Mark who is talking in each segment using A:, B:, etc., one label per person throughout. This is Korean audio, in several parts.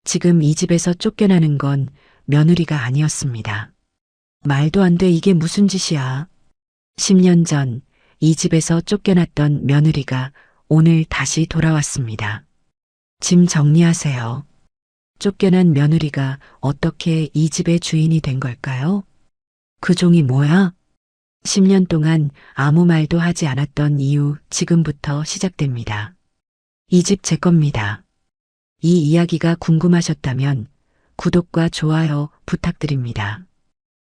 A: 지금 이 집에서 쫓겨나는 건 며느리가 아니었습니다. 말도 안 돼, 이게 무슨 짓이야. 10년 전 이 집에서 쫓겨났던 며느리가 오늘 다시 돌아왔습니다. 짐 정리하세요. 쫓겨난 며느리가 어떻게 이 집의 주인이 된 걸까요? 그 종이 뭐야? 10년 동안 아무 말도 하지 않았던 이유 지금부터 시작됩니다. 이 집 제 겁니다. 이 이야기가 궁금하셨다면 구독과 좋아요 부탁드립니다.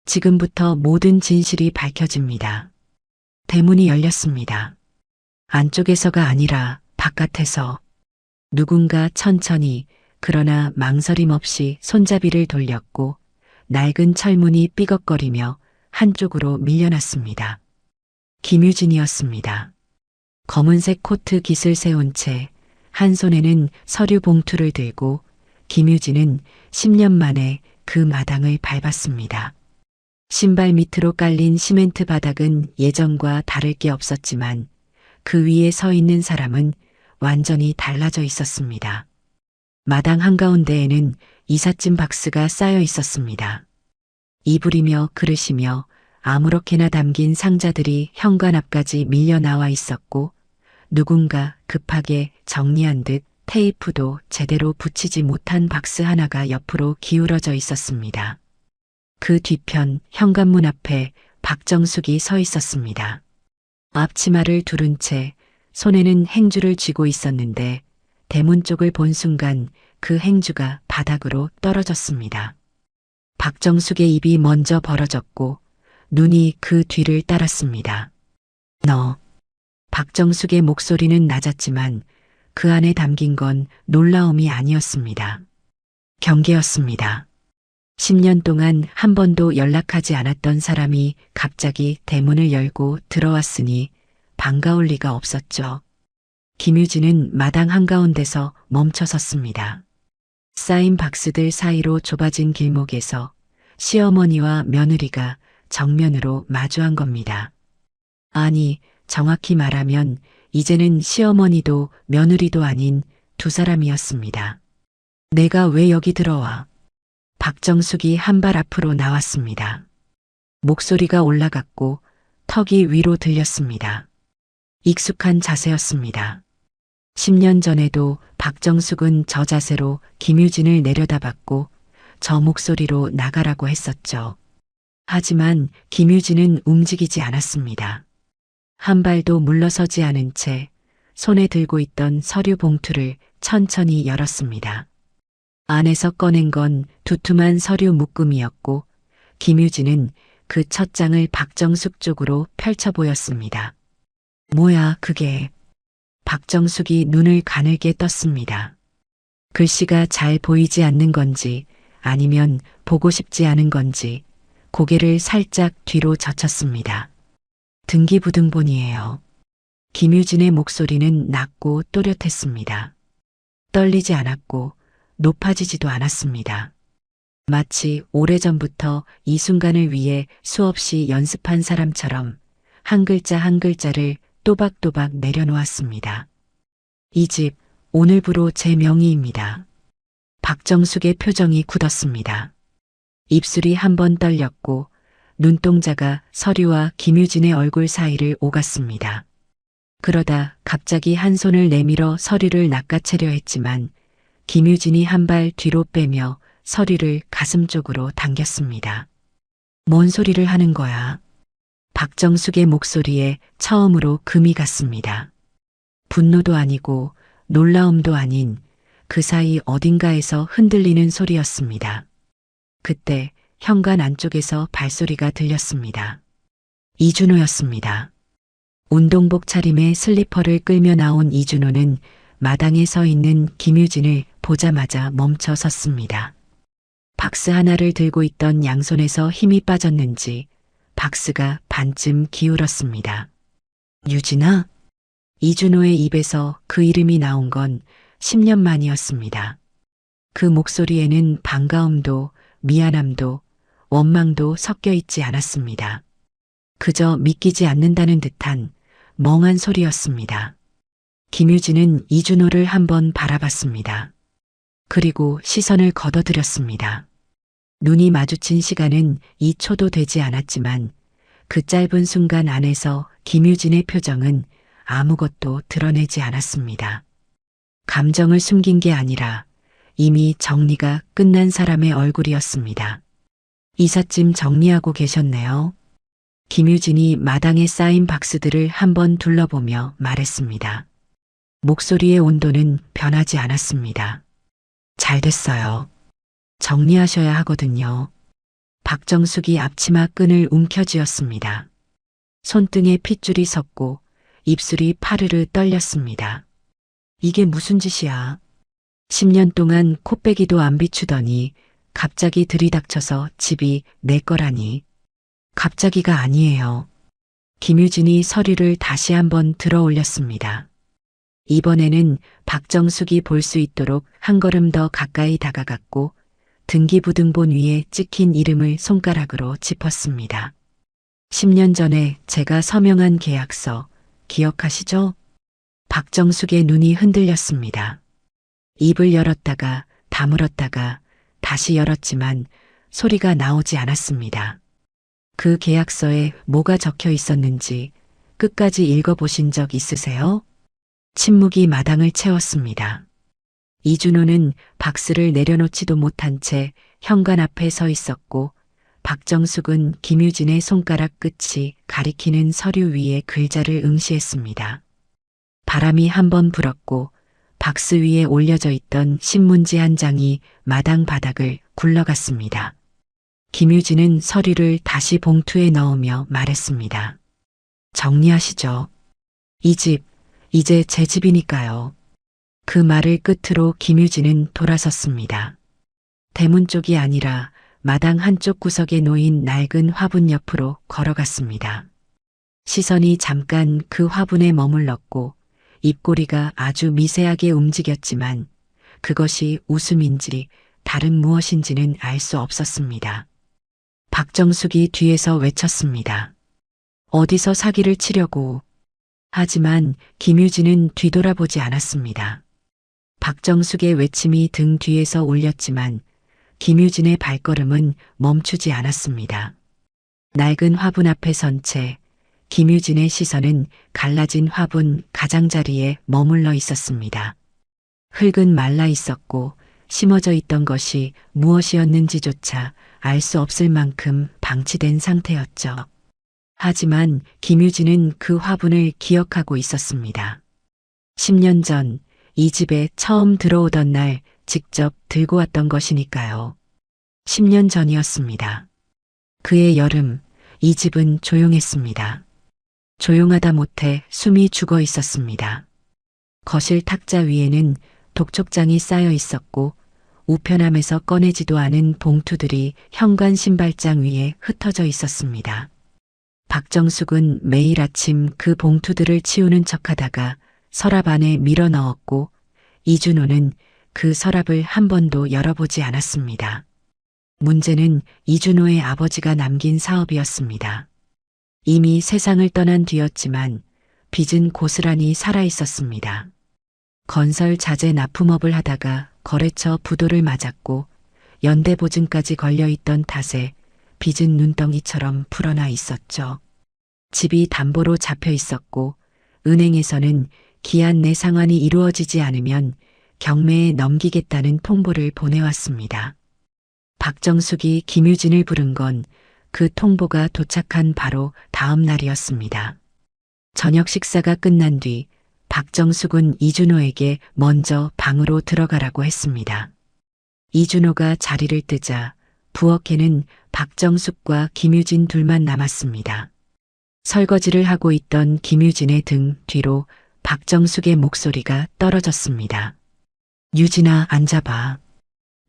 A: 지금부터 모든 진실이 밝혀집니다. 대문이 열렸습니다. 안쪽에서가 아니라 바깥에서 누군가 천천히 그러나 망설임 없이 손잡이를 돌렸고 낡은 철문이 삐걱거리며 한쪽으로 밀려났습니다. 김유진이었습니다. 검은색 코트 깃을 세운 채 한 손에는 서류 봉투를 들고 김유진은 10년 만에 그 마당을 밟았습니다. 신발 밑으로 깔린 시멘트 바닥은 예전과 다를 게 없었지만 그 위에 서 있는 사람은 완전히 달라져 있었습니다. 마당 한가운데에는 이삿짐 박스가 쌓여 있었습니다. 이불이며 그릇이며 아무렇게나 담긴 상자들이 현관 앞까지 밀려 나와 있었고 누군가 급하게 정리한 듯 테이프도 제대로 붙이지 못한 박스 하나가 옆으로 기울어져 있었습니다. 그 뒤편 현관문 앞에 박정숙이 서 있었습니다. 앞치마를 두른 채 손에는 행주를 쥐고 있었는데 대문 쪽을 본 순간 그 행주가 바닥으로 떨어졌습니다. 박정숙의 입이 먼저 벌어졌고 눈이 그 뒤를 따랐습니다. 너. 박정숙의 목소리는 낮았지만 그 안에 담긴 건 놀라움이 아니었습니다. 경계였습니다. 10년 동안 한 번도 연락하지 않았던 사람이 갑자기 대문을 열고 들어왔으니 반가울 리가 없었죠. 김유진은 마당 한가운데서 멈춰 섰습니다. 쌓인 박스들 사이로 좁아진 길목에서 시어머니와 며느리가 정면으로 마주한 겁니다. 아니, 정확히 말하면 이제는 시어머니도 며느리도 아닌 두 사람이었습니다. 내가 왜 여기 들어와? 박정숙이 한 발 앞으로 나왔습니다. 목소리가 올라갔고 턱이 위로 들렸습니다. 익숙한 자세였습니다. 10년 전에도 박정숙은 저 자세로 김유진을 내려다봤고 저 목소리로 나가라고 했었죠. 하지만 김유진은 움직이지 않았습니다. 한 발도 물러서지 않은 채 손에 들고 있던 서류 봉투를 천천히 열었습니다. 안에서 꺼낸 건 두툼한 서류 묶음이었고 김유진은 그 첫 장을 박정숙 쪽으로 펼쳐 보였습니다. 뭐야 그게? 박정숙이 눈을 가늘게 떴습니다. 글씨가 잘 보이지 않는 건지 아니면 보고 싶지 않은 건지 고개를 살짝 뒤로 젖혔습니다. 등기부등본이에요. 김유진의 목소리는 낮고 또렷했습니다. 떨리지 않았고 높아지지도 않았습니다. 마치 오래전부터 이 순간을 위해 수없이 연습한 사람처럼 한 글자 한 글자를 또박또박 내려놓았습니다. 이 집 오늘부로 제 명의입니다. 박정숙의 표정이 굳었습니다. 입술이 한 번 떨렸고 눈동자가 서류와 김유진의 얼굴 사이를 오갔습니다. 그러다 갑자기 한 손을 내밀어 서류를 낚아채려 했지만 김유진이 한 발 뒤로 빼며 서류를 가슴 쪽으로 당겼습니다. 뭔 소리를 하는 거야? 박정숙의 목소리에 처음으로 금이 갔습니다. 분노도 아니고 놀라움도 아닌 그 사이 어딘가에서 흔들리는 소리였습니다. 그때 현관 안쪽에서 발소리가 들렸습니다. 이준호였습니다. 운동복 차림에 슬리퍼를 끌며 나온 이준호는 마당에 서 있는 김유진을 보자마자 멈춰 섰습니다. 박스 하나를 들고 있던 양손에서 힘이 빠졌는지 박스가 반쯤 기울었습니다. 유진아? 이준호의 입에서 그 이름이 나온 건 10년 만이었습니다. 그 목소리에는 반가움도 미안함도 원망도 섞여 있지 않았습니다. 그저 믿기지 않는다는 듯한 멍한 소리였습니다. 김유진은 이준호를 한번 바라봤습니다. 그리고 시선을 걷어들였습니다. 눈이 마주친 시간은 2초도 되지 않았지만 그 짧은 순간 안에서 김유진의 표정은 아무것도 드러내지 않았습니다. 감정을 숨긴 게 아니라 이미 정리가 끝난 사람의 얼굴이었습니다. 이삿짐 정리하고 계셨네요. 김유진이 마당에 쌓인 박스들을 한번 둘러보며 말했습니다. 목소리의 온도는 변하지 않았습니다. 잘 됐어요. 정리하셔야 하거든요. 박정숙이 앞치마 끈을 움켜쥐었습니다. 손등에 핏줄이 섰고 입술이 파르르 떨렸습니다. 이게 무슨 짓이야? 10년 동안 코빼기도 안 비추더니 갑자기 들이닥쳐서 집이 내 거라니. 갑자기가 아니에요. 김유진이 서류를 다시 한번 들어 올렸습니다. 이번에는 박정숙이 볼 수 있도록 한 걸음 더 가까이 다가갔고 등기부등본 위에 찍힌 이름을 손가락으로 짚었습니다. 10년 전에 제가 서명한 계약서 기억하시죠? 박정숙의 눈이 흔들렸습니다. 입을 열었다가 다물었다가 다시 열었지만 소리가 나오지 않았습니다. 그 계약서에 뭐가 적혀 있었는지 끝까지 읽어보신 적 있으세요? 침묵이 마당을 채웠습니다. 이준호는 박스를 내려놓지도 못한 채 현관 앞에 서 있었고 박정숙은 김유진의 손가락 끝이 가리키는 서류 위에 글자를 응시했습니다. 바람이 한번 불었고 박스 위에 올려져 있던 신문지 한 장이 마당 바닥을 굴러갔습니다. 김유진은 서류를 다시 봉투에 넣으며 말했습니다. 정리하시죠. 이 집, 이제 제 집이니까요. 그 말을 끝으로 김유진은 돌아섰습니다. 대문 쪽이 아니라 마당 한쪽 구석에 놓인 낡은 화분 옆으로 걸어갔습니다. 시선이 잠깐 그 화분에 머물렀고 입꼬리가 아주 미세하게 움직였지만 그것이 웃음인지 다른 무엇인지는 알 수 없었습니다. 박정숙이 뒤에서 외쳤습니다. 어디서 사기를 치려고. 하지만 김유진은 뒤돌아보지 않았습니다. 박정숙의 외침이 등 뒤에서 울렸지만 김유진의 발걸음은 멈추지 않았습니다. 낡은 화분 앞에 선 채 김유진의 시선은 갈라진 화분 가장자리에 머물러 있었습니다. 흙은 말라 있었고 심어져 있던 것이 무엇이었는지조차 알 수 없을 만큼 방치된 상태였죠. 하지만 김유진은 그 화분을 기억하고 있었습니다. 10년 전 이 집에 처음 들어오던 날 직접 들고 왔던 것이니까요. 10년 전이었습니다. 그의 여름, 이 집은 조용했습니다. 조용하다 못해 숨이 죽어 있었습니다. 거실 탁자 위에는 독촉장이 쌓여 있었고 우편함에서 꺼내지도 않은 봉투들이 현관 신발장 위에 흩어져 있었습니다. 박정숙은 매일 아침 그 봉투들을 치우는 척하다가 서랍 안에 밀어 넣었고 이준호는 그 서랍을 한 번도 열어보지 않았습니다. 문제는 이준호의 아버지가 남긴 사업이었습니다. 이미 세상을 떠난 뒤였지만 빚은 고스란히 살아 있었습니다. 건설 자재 납품업을 하다가 거래처 부도를 맞았고 연대보증까지 걸려있던 탓에 빚은 눈덩이처럼 불어나 있었죠. 집이 담보로 잡혀 있었고 은행에서는 기한 내 상환이 이루어지지 않으면 경매에 넘기겠다는 통보를 보내왔습니다. 박정숙이 김유진을 부른 건 그 통보가 도착한 바로 다음 날이었습니다. 저녁 식사가 끝난 뒤 박정숙은 이준호에게 먼저 방으로 들어가라고 했습니다. 이준호가 자리를 뜨자 부엌에는 박정숙과 김유진 둘만 남았습니다. 설거지를 하고 있던 김유진의 등 뒤로 박정숙의 목소리가 떨어졌습니다. 유진아, 앉아봐.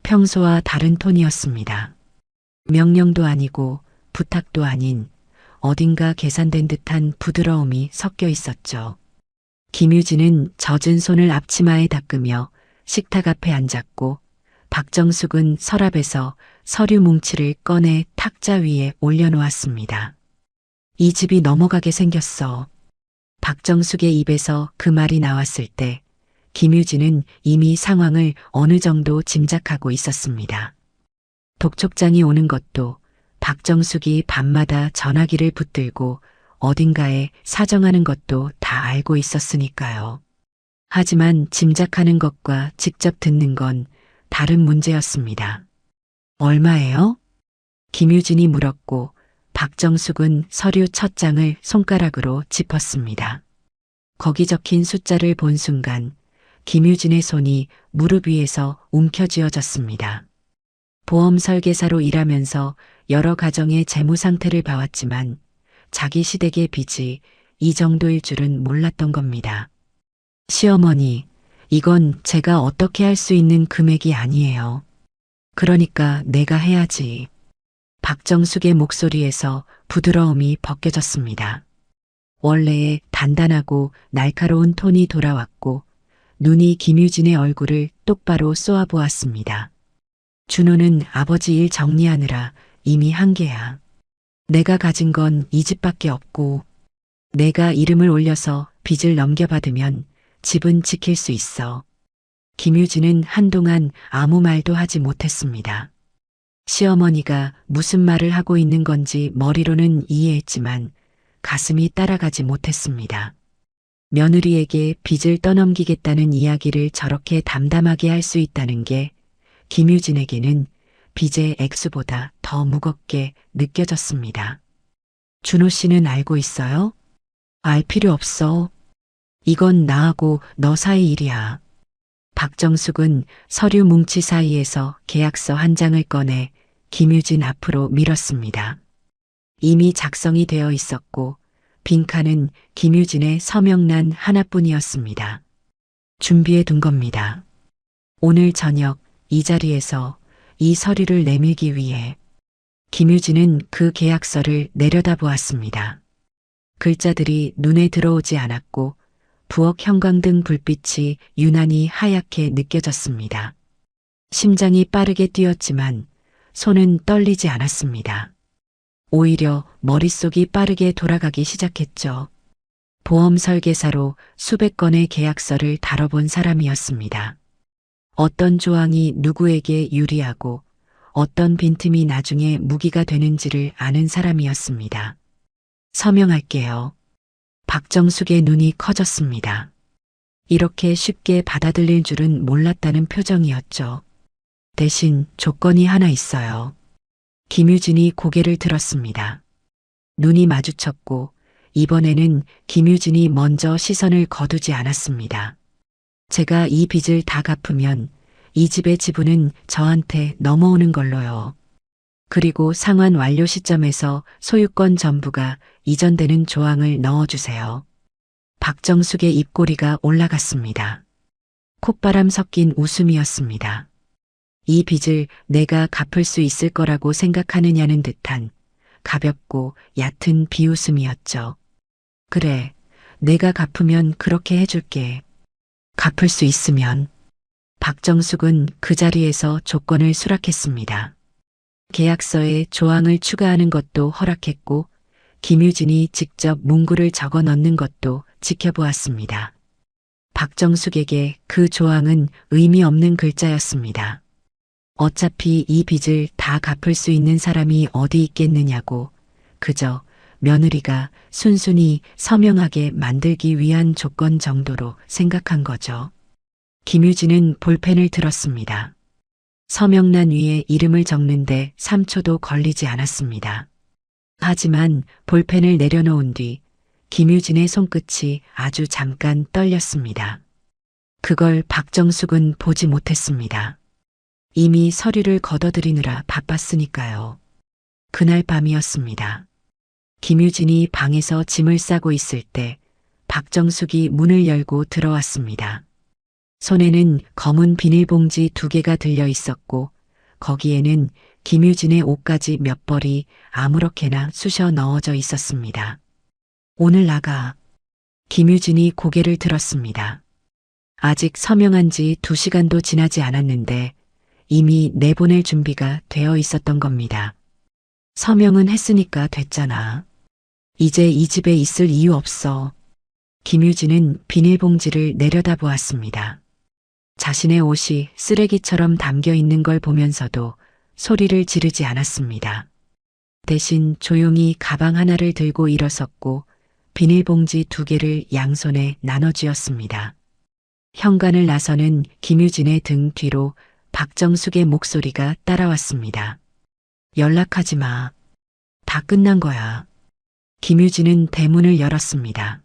A: 평소와 다른 톤이었습니다. 명령도 아니고 부탁도 아닌 어딘가 계산된 듯한 부드러움이 섞여 있었죠. 김유진은 젖은 손을 앞치마에 닦으며 식탁 앞에 앉았고 박정숙은 서랍에서 서류 뭉치를 꺼내 탁자 위에 올려놓았습니다. 이 집이 넘어가게 생겼어. 박정숙의 입에서 그 말이 나왔을 때 김유진은 이미 상황을 어느 정도 짐작하고 있었습니다. 독촉장이 오는 것도 박정숙이 밤마다 전화기를 붙들고 어딘가에 사정하는 것도 다 알고 있었으니까요. 하지만 짐작하는 것과 직접 듣는 건 다른 문제였습니다. 얼마예요? 김유진이 물었고 박정숙은 서류 첫 장을 손가락으로 짚었습니다. 거기 적힌 숫자를 본 순간 김유진의 손이 무릎 위에서 움켜쥐어졌습니다. 보험 설계사로 일하면서 여러 가정의 재무 상태를 봐왔지만 자기 시댁의 빚이 이 정도일 줄은 몰랐던 겁니다. 시어머니, 이건 제가 어떻게 할 수 있는 금액이 아니에요. 그러니까 내가 해야지. 박정숙의 목소리에서 부드러움이 벗겨졌습니다. 원래의 단단하고 날카로운 톤이 돌아왔고 눈이 김유진의 얼굴을 똑바로 쏘아보았습니다. 준호는 아버지 일 정리하느라 이미 한계야. 내가 가진 건 이 집밖에 없고 내가 이름을 올려서 빚을 넘겨받으면 집은 지킬 수 있어. 김유진은 한동안 아무 말도 하지 못했습니다. 시어머니가 무슨 말을 하고 있는 건지 머리로는 이해했지만 가슴이 따라가지 못했습니다. 며느리에게 빚을 떠넘기겠다는 이야기를 저렇게 담담하게 할 수 있다는 게 김유진에게는 빚의 액수보다 더 무겁게 느껴졌습니다. 준호 씨는 알고 있어요? 알 필요 없어. 이건 나하고 너 사이 일이야. 박정숙은 서류 뭉치 사이에서 계약서 한 장을 꺼내 김유진 앞으로 밀었습니다. 이미 작성이 되어 있었고 빈칸은 김유진의 서명란 하나뿐이었습니다. 준비해 둔 겁니다. 오늘 저녁 이 자리에서 이 서류를 내밀기 위해 김유진은 그 계약서를 내려다보았습니다. 글자들이 눈에 들어오지 않았고 부엌 형광등 불빛이 유난히 하얗게 느껴졌습니다. 심장이 빠르게 뛰었지만 손은 떨리지 않았습니다. 오히려 머릿속이 빠르게 돌아가기 시작했죠. 보험 설계사로 수백 건의 계약서를 다뤄본 사람이었습니다. 어떤 조항이 누구에게 유리하고 어떤 빈틈이 나중에 무기가 되는지를 아는 사람이었습니다. 서명할게요. 박정숙의 눈이 커졌습니다. 이렇게 쉽게 받아들일 줄은 몰랐다는 표정이었죠. 대신 조건이 하나 있어요. 김유진이 고개를 들었습니다. 눈이 마주쳤고 이번에는 김유진이 먼저 시선을 거두지 않았습니다. 제가 이 빚을 다 갚으면 이 집의 지분은 저한테 넘어오는 걸로요. 그리고 상환 완료 시점에서 소유권 전부가 이전되는 조항을 넣어주세요. 박정숙의 입꼬리가 올라갔습니다. 콧바람 섞인 웃음이었습니다. 이 빚을 내가 갚을 수 있을 거라고 생각하느냐는 듯한 가볍고 얕은 비웃음이었죠. 그래, 내가 갚으면 그렇게 해줄게. 갚을 수 있으면. 박정숙은 그 자리에서 조건을 수락했습니다. 계약서에 조항을 추가하는 것도 허락했고 김유진이 직접 문구를 적어 넣는 것도 지켜보았습니다. 박정숙에게 그 조항은 의미 없는 글자였습니다. 어차피 이 빚을 다 갚을 수 있는 사람이 어디 있겠느냐고 그저 며느리가 순순히 서명하게 만들기 위한 조건 정도로 생각한 거죠. 김유진은 볼펜을 들었습니다. 서명란 위에 이름을 적는데 3초도 걸리지 않았습니다. 하지만 볼펜을 내려놓은 뒤 김유진의 손끝이 아주 잠깐 떨렸습니다. 그걸 박정숙은 보지 못했습니다. 이미 서류를 걷어들이느라 바빴으니까요. 그날 밤이었습니다. 김유진이 방에서 짐을 싸고 있을 때 박정숙이 문을 열고 들어왔습니다. 손에는 검은 비닐봉지 2개가 들려 있었고 거기에는 김유진의 옷까지 몇 벌이 아무렇게나 쑤셔 넣어져 있었습니다. 오늘 나가. 김유진이 고개를 들었습니다. 아직 서명한 지 2시간도 지나지 않았는데 이미 내보낼 준비가 되어 있었던 겁니다. 서명은 했으니까 됐잖아. 이제 이 집에 있을 이유 없어. 김유진은 비닐봉지를 내려다보았습니다. 자신의 옷이 쓰레기처럼 담겨 있는 걸 보면서도 소리를 지르지 않았습니다. 대신 조용히 가방 하나를 들고 일어섰고 비닐봉지 2개를 양손에 나눠쥐었습니다. 현관을 나서는 김유진의 등 뒤로 박정숙의 목소리가 따라왔습니다. 연락하지 마. 다 끝난 거야. 김유진은 대문을 열었습니다.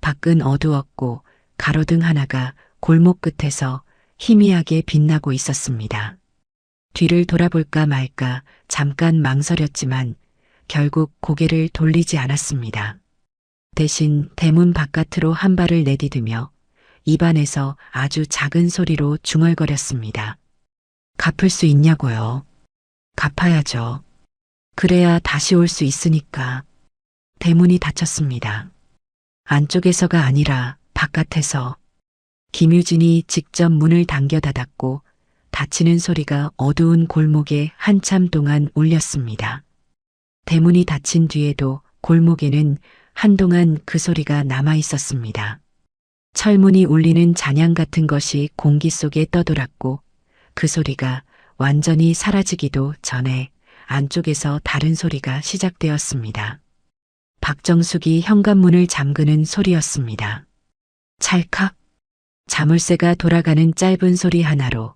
A: 밖은 어두웠고 가로등 하나가 골목 끝에서 희미하게 빛나고 있었습니다. 뒤를 돌아볼까 말까 잠깐 망설였지만 결국 고개를 돌리지 않았습니다. 대신 대문 바깥으로 한 발을 내디디며 입안에서 아주 작은 소리로 중얼거렸습니다. 갚을 수 있냐고요? 갚아야죠. 그래야 다시 올 수 있으니까. 대문이 닫혔습니다. 안쪽에서가 아니라 바깥에서. 김유진이 직접 문을 당겨 닫았고 닫히는 소리가 어두운 골목에 한참 동안 울렸습니다. 대문이 닫힌 뒤에도 골목에는 한동안 그 소리가 남아 있었습니다. 철문이 울리는 잔향 같은 것이 공기 속에 떠돌았고 그 소리가 완전히 사라지기도 전에 안쪽에서 다른 소리가 시작되었습니다. 박정숙이 현관문을 잠그는 소리였습니다. 찰칵. 자물쇠가 돌아가는 짧은 소리 하나로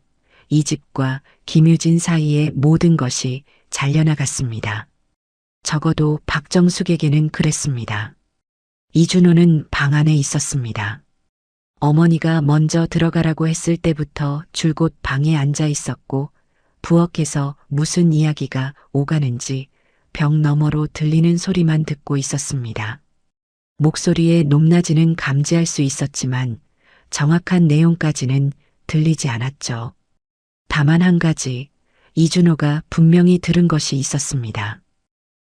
A: 이 집과 김유진 사이의 모든 것이 잘려나갔습니다. 적어도 박정숙에게는 그랬습니다. 이준호는 방 안에 있었습니다. 어머니가 먼저 들어가라고 했을 때부터 줄곧 방에 앉아 있었고 부엌에서 무슨 이야기가 오가는지 벽 너머로 들리는 소리만 듣고 있었습니다. 목소리의 높낮이는 감지할 수 있었지만 정확한 내용까지는 들리지 않았죠. 다만 한 가지, 이준호가 분명히 들은 것이 있었습니다.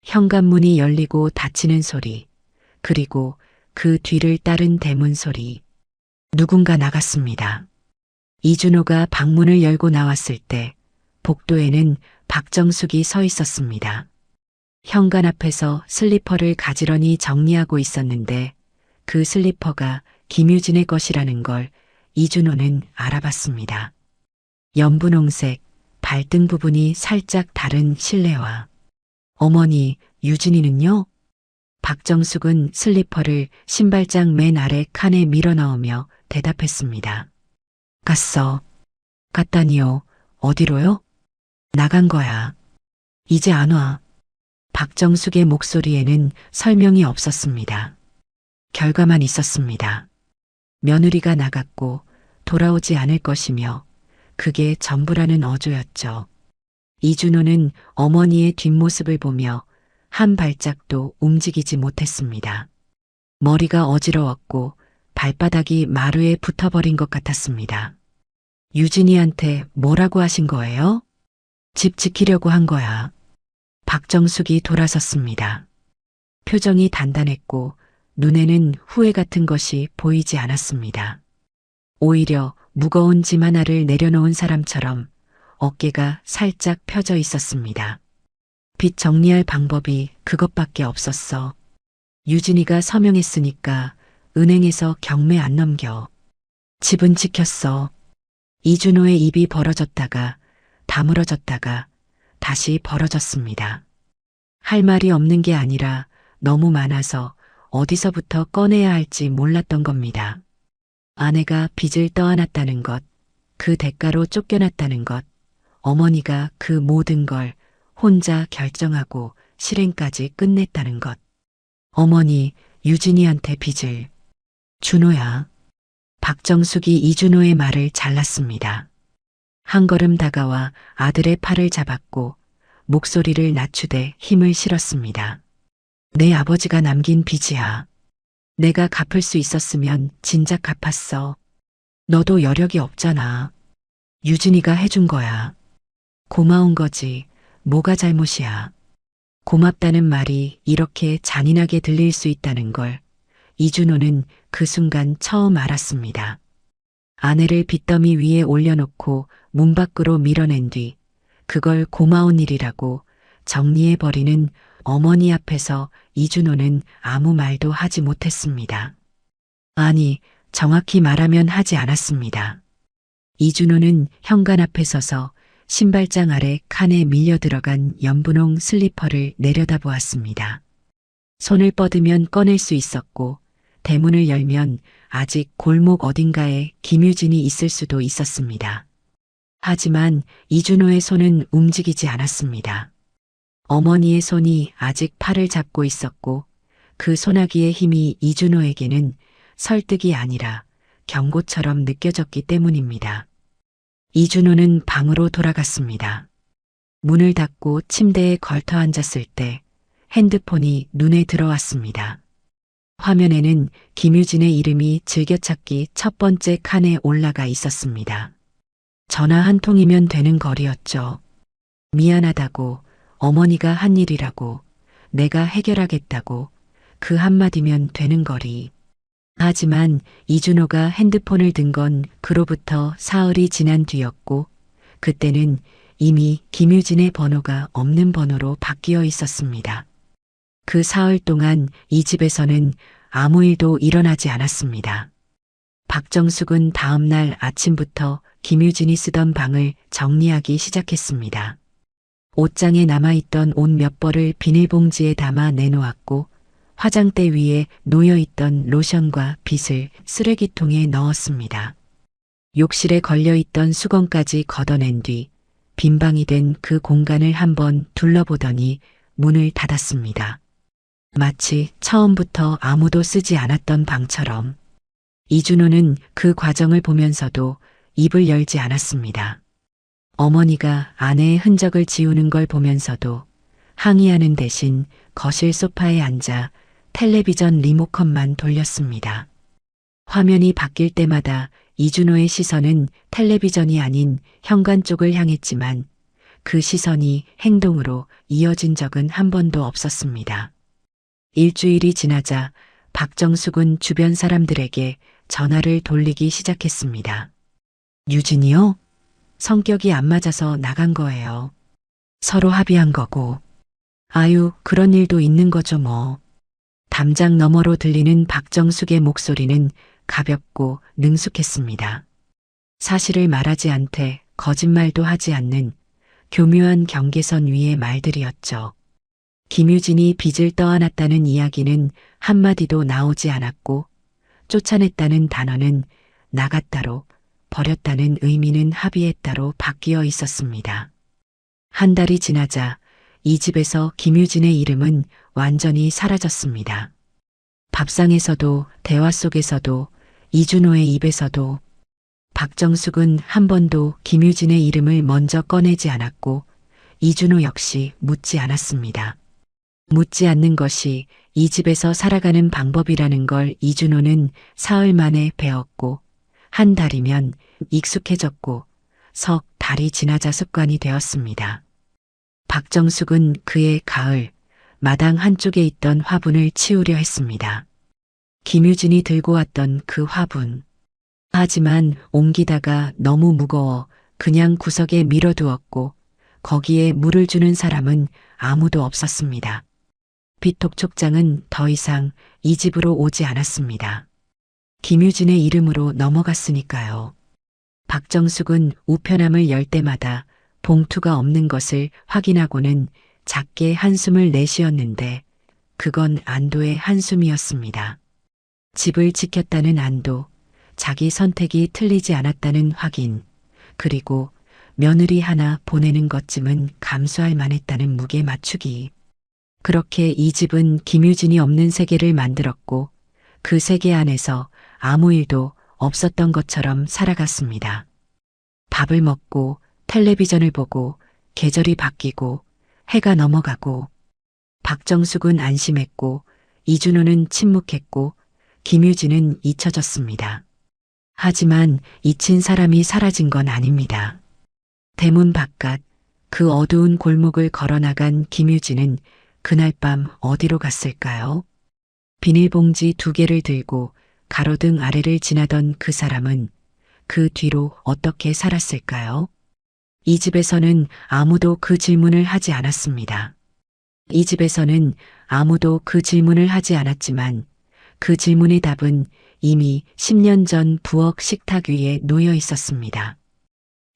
A: 현관문이 열리고 닫히는 소리, 그리고 그 뒤를 따른 대문 소리. 누군가 나갔습니다. 이준호가 방문을 열고 나왔을 때 복도에는 박정숙이 서 있었습니다. 현관 앞에서 슬리퍼를 가지런히 정리하고 있었는데 그 슬리퍼가 김유진의 것이라는 걸 이준호는 알아봤습니다. 연분홍색, 발등 부분이 살짝 다른 실내화. 어머니, 유진이는요? 박정숙은 슬리퍼를 신발장 맨 아래 칸에 밀어넣으며 대답했습니다. 갔어. 갔다니요. 어디로요? 나간 거야. 이제 안 와. 박정숙의 목소리에는 설명이 없었습니다. 결과만 있었습니다. 며느리가 나갔고 돌아오지 않을 것이며 그게 전부라는 어조였죠. 이준호는 어머니의 뒷모습을 보며 한 발짝도 움직이지 못했습니다. 머리가 어지러웠고 발바닥이 마루에 붙어버린 것 같았습니다. 유진이한테 뭐라고 하신 거예요? 집 지키려고 한 거야. 박정숙이 돌아섰습니다. 표정이 단단했고 눈에는 후회 같은 것이 보이지 않았습니다. 오히려 무거운 짐 하나를 내려놓은 사람처럼 어깨가 살짝 펴져 있었습니다. 빚 정리할 방법이 그것밖에 없었어. 유진이가 서명했으니까 은행에서 경매 안 넘겨. 집은 지켰어. 이준호의 입이 벌어졌다가 다물어졌다가 다시 벌어졌습니다. 할 말이 없는 게 아니라 너무 많아서 어디서부터 꺼내야 할지 몰랐던 겁니다. 아내가 빚을 떠안았다는 것, 그 대가로 쫓겨났다는 것, 어머니가 그 모든 걸 혼자 결정하고 실행까지 끝냈다는 것. 어머니, 유진이한테 빚을. 준호야. 박정숙이 이준호의 말을 잘랐습니다. 한 걸음 다가와 아들의 팔을 잡았고 목소리를 낮추되 힘을 실었습니다. 내 아버지가 남긴 빚이야. 내가 갚을 수 있었으면 진작 갚았어. 너도 여력이 없잖아. 유진이가 해준 거야. 고마운 거지. 뭐가 잘못이야. 고맙다는 말이 이렇게 잔인하게 들릴 수 있다는 걸 이준호는 그 순간 처음 알았습니다. 아내를 빚더미 위에 올려놓고 문 밖으로 밀어낸 뒤 그걸 고마운 일이라고 정리해버리는 어머니 앞에서 이준호는 아무 말도 하지 못했습니다. 아니, 정확히 말하면 하지 않았습니다. 이준호는 현관 앞에 서서 신발장 아래 칸에 밀려 들어간 연분홍 슬리퍼를 내려다보았습니다. 손을 뻗으면 꺼낼 수 있었고 대문을 열면 아직 골목 어딘가에 김유진이 있을 수도 있었습니다. 하지만 이준호의 손은 움직이지 않았습니다. 어머니의 손이 아직 팔을 잡고 있었고 그 소나기의 힘이 이준호에게는 설득이 아니라 경고처럼 느껴졌기 때문입니다. 이준호는 방으로 돌아갔습니다. 문을 닫고 침대에 걸터 앉았을 때 핸드폰이 눈에 들어왔습니다. 화면에는 김유진의 이름이 즐겨찾기 첫 번째 칸에 올라가 있었습니다. 전화 한 통이면 되는 거리였죠. 미안하다고, 어머니가 한 일이라고, 내가 해결하겠다고, 그 한마디면 되는 거리. 하지만 이준호가 핸드폰을 든 건 그로부터 사흘이 지난 뒤였고 그때는 이미 김유진의 번호가 없는 번호로 바뀌어 있었습니다. 그 사흘 동안 이 집에서는 아무 일도 일어나지 않았습니다. 박정숙은 다음 날 아침부터 김유진이 쓰던 방을 정리하기 시작했습니다. 옷장에 남아있던 옷 몇 벌을 비닐봉지에 담아 내놓았고 화장대 위에 놓여있던 로션과 빗을 쓰레기통에 넣었습니다. 욕실에 걸려있던 수건까지 걷어낸 뒤 빈방이 된 그 공간을 한번 둘러보더니 문을 닫았습니다. 마치 처음부터 아무도 쓰지 않았던 방처럼. 이준호는 그 과정을 보면서도 입을 열지 않았습니다. 어머니가 아내의 흔적을 지우는 걸 보면서도 항의하는 대신 거실 소파에 앉아 텔레비전 리모컨만 돌렸습니다. 화면이 바뀔 때마다 이준호의 시선은 텔레비전이 아닌 현관 쪽을 향했지만 그 시선이 행동으로 이어진 적은 한 번도 없었습니다. 일주일이 지나자 박정숙은 주변 사람들에게 전화를 돌리기 시작했습니다. 유진이요? 성격이 안 맞아서 나간 거예요. 서로 합의한 거고. 아유, 그런 일도 있는 거죠 뭐. 담장 너머로 들리는 박정숙의 목소리는 가볍고 능숙했습니다. 사실을 말하지 않되 거짓말도 하지 않는 교묘한 경계선 위의 말들이었죠. 김유진이 빚을 떠안았다는 이야기는 한마디도 나오지 않았고 쫓아냈다는 단어는 나갔다로 버렸다는 의미는 합의했다로 바뀌어 있었습니다. 한 달이 지나자 이 집에서 김유진의 이름은 완전히 사라졌습니다. 밥상에서도 대화 속에서도 이준호의 입에서도 박정숙은 한 번도 김유진의 이름을 먼저 꺼내지 않았고 이준호 역시 묻지 않았습니다. 묻지 않는 것이 이 집에서 살아가는 방법이라는 걸 이준호는 사흘 만에 배웠고 한 달이면 익숙해졌고 석 달이 지나자 습관이 되었습니다. 박정숙은 그의 가을 마당 한쪽에 있던 화분을 치우려 했습니다. 김유진이 들고 왔던 그 화분. 하지만 옮기다가 너무 무거워 그냥 구석에 밀어두었고 거기에 물을 주는 사람은 아무도 없었습니다. 빚독촉장은 더 이상 이 집으로 오지 않았습니다. 김유진의 이름으로 넘어갔으니까요. 박정숙은 우편함을 열 때마다 봉투가 없는 것을 확인하고는 작게 한숨을 내쉬었는데 그건 안도의 한숨이었습니다. 집을 지켰다는 안도, 자기 선택이 틀리지 않았다는 확인, 그리고 며느리 하나 보내는 것쯤은 감수할 만했다는 무게 맞추기. 그렇게 이 집은 김유진이 없는 세계를 만들었고 그 세계 안에서 아무 일도 없었던 것처럼 살아갔습니다. 밥을 먹고 텔레비전을 보고 계절이 바뀌고 해가 넘어가고 박정숙은 안심했고 이준호는 침묵했고 김유진은 잊혀졌습니다. 하지만 잊힌 사람이 사라진 건 아닙니다. 대문 바깥 그 어두운 골목을 걸어나간 김유진은 그날 밤 어디로 갔을까요? 비닐봉지 2개를 들고 가로등 아래를 지나던 그 사람은 그 뒤로 어떻게 살았을까요? 이 집에서는 아무도 그 질문을 하지 않았습니다. 이 집에서는 아무도 그 질문을 하지 않았지만 그 질문의 답은 이미 10년 전 부엌 식탁 위에 놓여 있었습니다.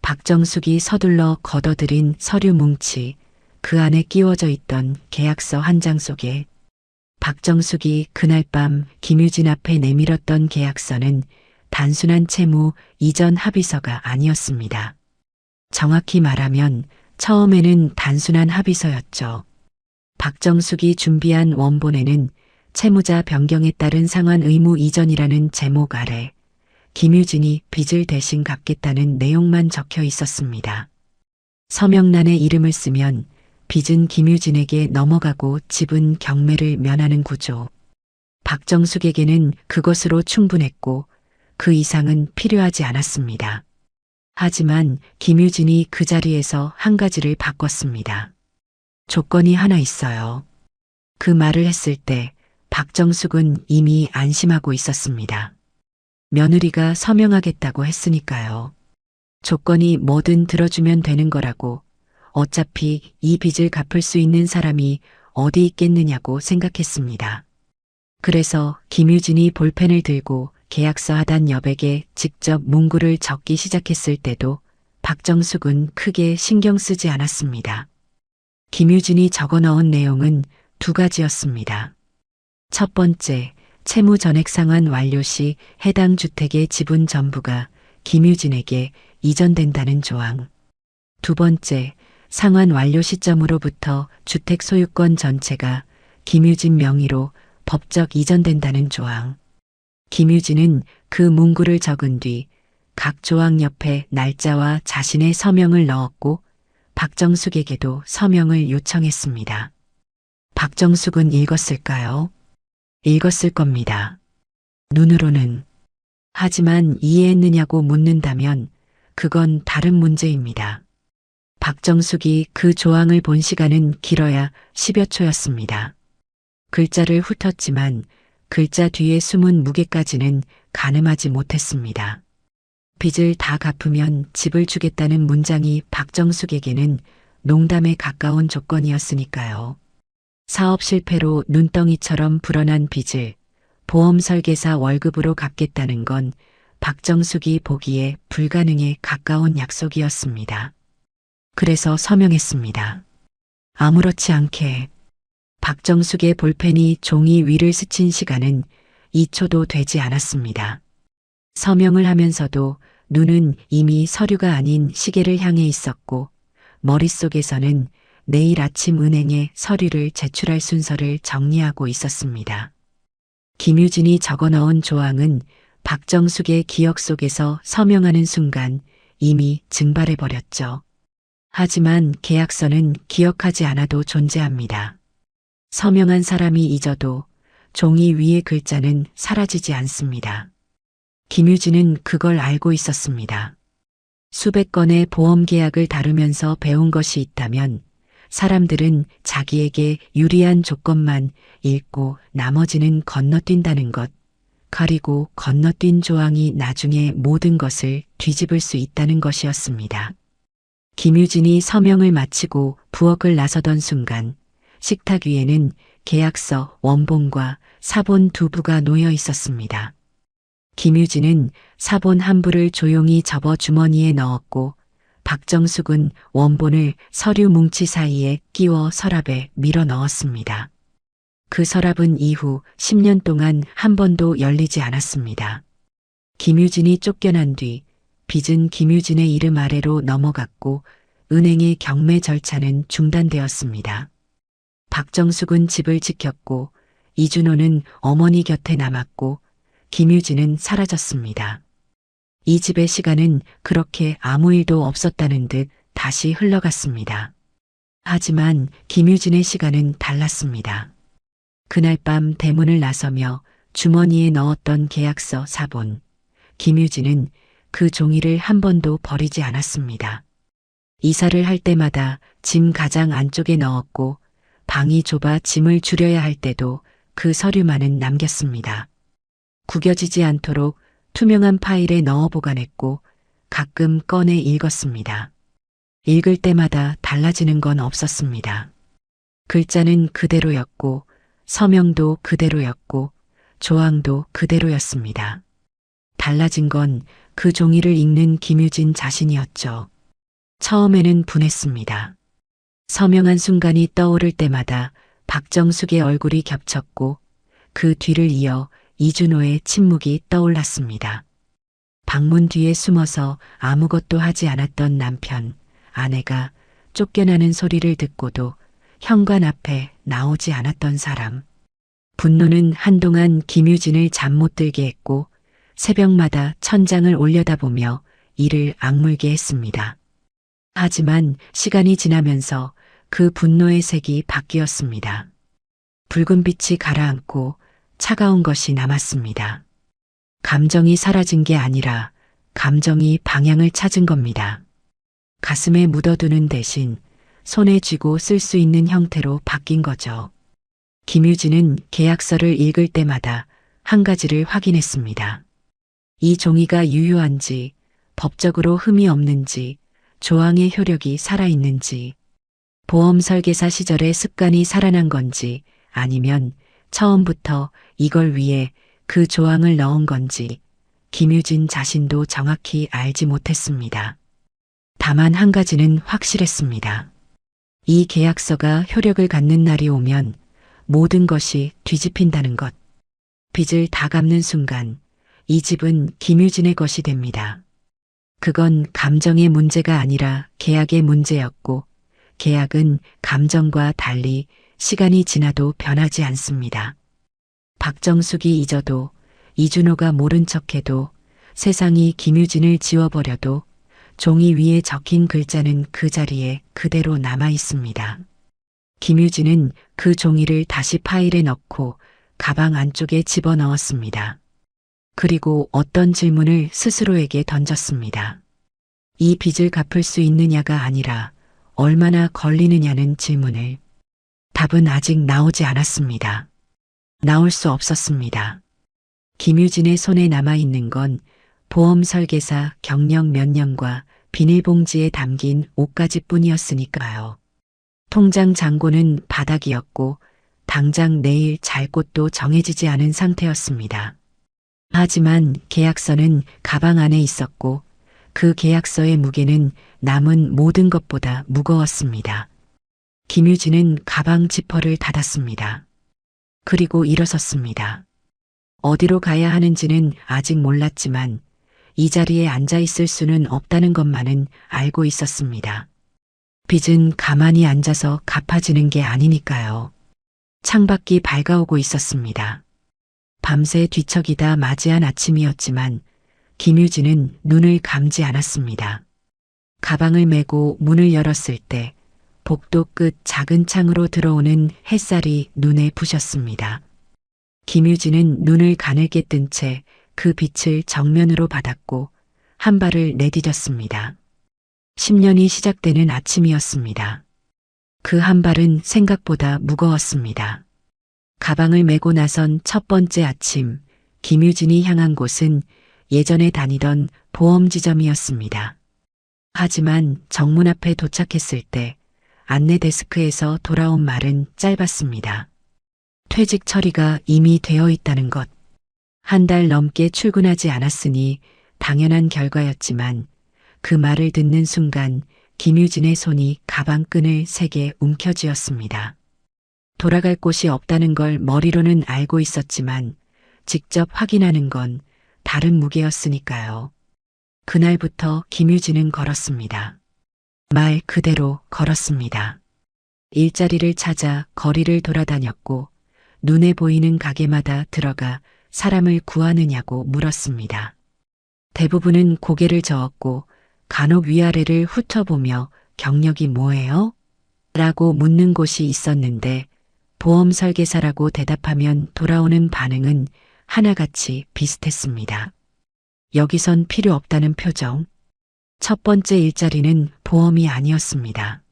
A: 박정숙이 서둘러 걷어들인 서류 뭉치, 그 안에 끼워져 있던 계약서 한 장 속에 박정숙이 그날 밤 김유진 앞에 내밀었던 계약서는 단순한 채무 이전 합의서가 아니었습니다. 정확히 말하면 처음에는 단순한 합의서였죠. 박정숙이 준비한 원본에는 채무자 변경에 따른 상환 의무 이전이라는 제목 아래 김유진이 빚을 대신 갚겠다는 내용만 적혀 있었습니다. 서명란에 이름을 쓰면 빚은 김유진에게 넘어가고 집은 경매를 면하는 구조. 박정숙에게는 그것으로 충분했고 그 이상은 필요하지 않았습니다. 하지만 김유진이 그 자리에서 한 가지를 바꿨습니다. 조건이 하나 있어요. 그 말을 했을 때 박정숙은 이미 안심하고 있었습니다. 며느리가 서명하겠다고 했으니까요. 조건이 뭐든 들어주면 되는 거라고, 어차피 이 빚을 갚을 수 있는 사람이 어디 있겠느냐고 생각했습니다. 그래서 김유진이 볼펜을 들고 계약서 하단 여백에 직접 문구를 적기 시작했을 때도 박정숙은 크게 신경 쓰지 않았습니다. 김유진이 적어 넣은 내용은 두 가지였습니다. 첫 번째, 채무 전액 상환 완료 시 해당 주택의 지분 전부가 김유진에게 이전된다는 조항. 두 번째, 상환 완료 시점으로부터 주택 소유권 전체가 김유진 명의로 법적 이전된다는 조항. 김유진은 그 문구를 적은 뒤 각 조항 옆에 날짜와 자신의 서명을 넣었고 박정숙에게도 서명을 요청했습니다. 박정숙은 읽었을까요? 읽었을 겁니다. 눈으로는. 하지만 이해했느냐고 묻는다면 그건 다른 문제입니다. 박정숙이 그 조항을 본 시간은 길어야 10여 초였습니다. 글자를 훑었지만 글자 뒤에 숨은 무게까지는 가늠하지 못했습니다. 빚을 다 갚으면 집을 주겠다는 문장이 박정숙에게는 농담에 가까운 조건이었으니까요. 사업 실패로 눈덩이처럼 불어난 빚을 보험 설계사 월급으로 갚겠다는 건 박정숙이 보기에 불가능에 가까운 약속이었습니다. 그래서 서명했습니다. 아무렇지 않게. 박정숙의 볼펜이 종이 위를 스친 시간은 2초도 되지 않았습니다. 서명을 하면서도 눈은 이미 서류가 아닌 시계를 향해 있었고 머릿속에서는 내일 아침 은행에 서류를 제출할 순서를 정리하고 있었습니다. 김유진이 적어 넣은 조항은 박정숙의 기억 속에서 서명하는 순간 이미 증발해 버렸죠. 하지만 계약서는 기억하지 않아도 존재합니다. 서명한 사람이 잊어도 종이 위의 글자는 사라지지 않습니다. 김유진은 그걸 알고 있었습니다. 수백 건의 보험 계약을 다루면서 배운 것이 있다면 사람들은 자기에게 유리한 조건만 읽고 나머지는 건너뛴다는 것, 그리고 건너뛴 조항이 나중에 모든 것을 뒤집을 수 있다는 것이었습니다. 김유진이 서명을 마치고 부엌을 나서던 순간 식탁 위에는 계약서 원본과 사본 두 부가 놓여 있었습니다. 김유진은 사본 한 부를 조용히 접어 주머니에 넣었고 박정숙은 원본을 서류 뭉치 사이에 끼워 서랍에 밀어 넣었습니다. 그 서랍은 이후 10년 동안 한 번도 열리지 않았습니다. 김유진이 쫓겨난 뒤 빚은 김유진의 이름 아래로 넘어갔고 은행의 경매 절차는 중단되었습니다. 박정숙은 집을 지켰고 이준호는 어머니 곁에 남았고 김유진은 사라졌습니다. 이 집의 시간은 그렇게 아무 일도 없었다는 듯 다시 흘러갔습니다. 하지만 김유진의 시간은 달랐습니다. 그날 밤 대문을 나서며 주머니에 넣었던 계약서 사본. 김유진은 그 종이를 한 번도 버리지 않았습니다. 이사를 할 때마다 짐 가장 안쪽에 넣었고 방이 좁아 짐을 줄여야 할 때도 그 서류만은 남겼습니다. 구겨지지 않도록 투명한 파일에 넣어 보관했고 가끔 꺼내 읽었습니다. 읽을 때마다 달라지는 건 없었습니다. 글자는 그대로였고 서명도 그대로였고 조항도 그대로였습니다. 달라진 건 그 종이를 읽는 김유진 자신이었죠. 처음에는 분했습니다. 서명한 순간이 떠오를 때마다 박정숙의 얼굴이 겹쳤고 그 뒤를 이어 이준호의 침묵이 떠올랐습니다. 방문 뒤에 숨어서 아무것도 하지 않았던 남편, 아내가 쫓겨나는 소리를 듣고도 현관 앞에 나오지 않았던 사람. 분노는 한동안 김유진을 잠 못 들게 했고 새벽마다 천장을 올려다보며 이를 악물게 했습니다. 하지만 시간이 지나면서 그 분노의 색이 바뀌었습니다. 붉은 빛이 가라앉고 차가운 것이 남았습니다. 감정이 사라진 게 아니라 감정이 방향을 찾은 겁니다. 가슴에 묻어두는 대신 손에 쥐고 쓸 수 있는 형태로 바뀐 거죠. 김유진은 계약서를 읽을 때마다 한 가지를 확인했습니다. 이 종이가 유효한지, 법적으로 흠이 없는지, 조항의 효력이 살아있는지, 보험 설계사 시절의 습관이 살아난 건지, 아니면 처음부터 이걸 위해 그 조항을 넣은 건지, 김유진 자신도 정확히 알지 못했습니다. 다만 한 가지는 확실했습니다. 이 계약서가 효력을 갖는 날이 오면 모든 것이 뒤집힌다는 것. 빚을 다 갚는 순간 이 집은 김유진의 것이 됩니다. 그건 감정의 문제가 아니라 계약의 문제였고 계약은 감정과 달리 시간이 지나도 변하지 않습니다. 박정숙이 잊어도 이준호가 모른 척해도 세상이 김유진을 지워버려도 종이 위에 적힌 글자는 그 자리에 그대로 남아 있습니다. 김유진은 그 종이를 다시 파일에 넣고 가방 안쪽에 집어넣었습니다. 그리고 어떤 질문을 스스로에게 던졌습니다. 이 빚을 갚을 수 있느냐가 아니라 얼마나 걸리느냐는 질문을. 답은 아직 나오지 않았습니다. 나올 수 없었습니다. 김유진의 손에 남아있는 건 보험 설계사 경력 몇 년과 비닐봉지에 담긴 옷가지뿐이었으니까요. 통장 잔고는 바닥이었고 당장 내일 잘 곳도 정해지지 않은 상태였습니다. 하지만 계약서는 가방 안에 있었고 그 계약서의 무게는 남은 모든 것보다 무거웠습니다. 김유진은 가방 지퍼를 닫았습니다. 그리고 일어섰습니다. 어디로 가야 하는지는 아직 몰랐지만 이 자리에 앉아 있을 수는 없다는 것만은 알고 있었습니다. 빚은 가만히 앉아서 갚아지는 게 아니니까요. 창밖이 밝아오고 있었습니다. 밤새 뒤척이다 맞이한 아침이었지만 김유진은 눈을 감지 않았습니다. 가방을 메고 문을 열었을 때 복도 끝 작은 창으로 들어오는 햇살이 눈에 부셨습니다. 김유진은 눈을 가늘게 뜬 채 그 빛을 정면으로 받았고 한 발을 내디뎠습니다. 10년이 시작되는 아침이었습니다. 그 한 발은 생각보다 무거웠습니다. 가방을 메고 나선 첫 번째 아침, 김유진이 향한 곳은 예전에 다니던 보험지점이었습니다. 하지만 정문 앞에 도착했을 때 안내 데스크에서 돌아온 말은 짧았습니다. 퇴직 처리가 이미 되어 있다는 것. 한 달 넘게 출근하지 않았으니 당연한 결과였지만 그 말을 듣는 순간 김유진의 손이 가방 끈을 세게 움켜쥐었습니다. 돌아갈 곳이 없다는 걸 머리로는 알고 있었지만 직접 확인하는 건 다른 무게였으니까요. 그날부터 김유진은 걸었습니다. 말 그대로 걸었습니다. 일자리를 찾아 거리를 돌아다녔고 눈에 보이는 가게마다 들어가 사람을 구하느냐고 물었습니다. 대부분은 고개를 저었고 간혹 위아래를 훑어보며 경력이 뭐예요? 라고 묻는 곳이 있었는데 보험 설계사라고 대답하면 돌아오는 반응은 하나같이 비슷했습니다. 여기선 필요 없다는 표정. 첫 번째 일자리는 보험이 아니었습니다.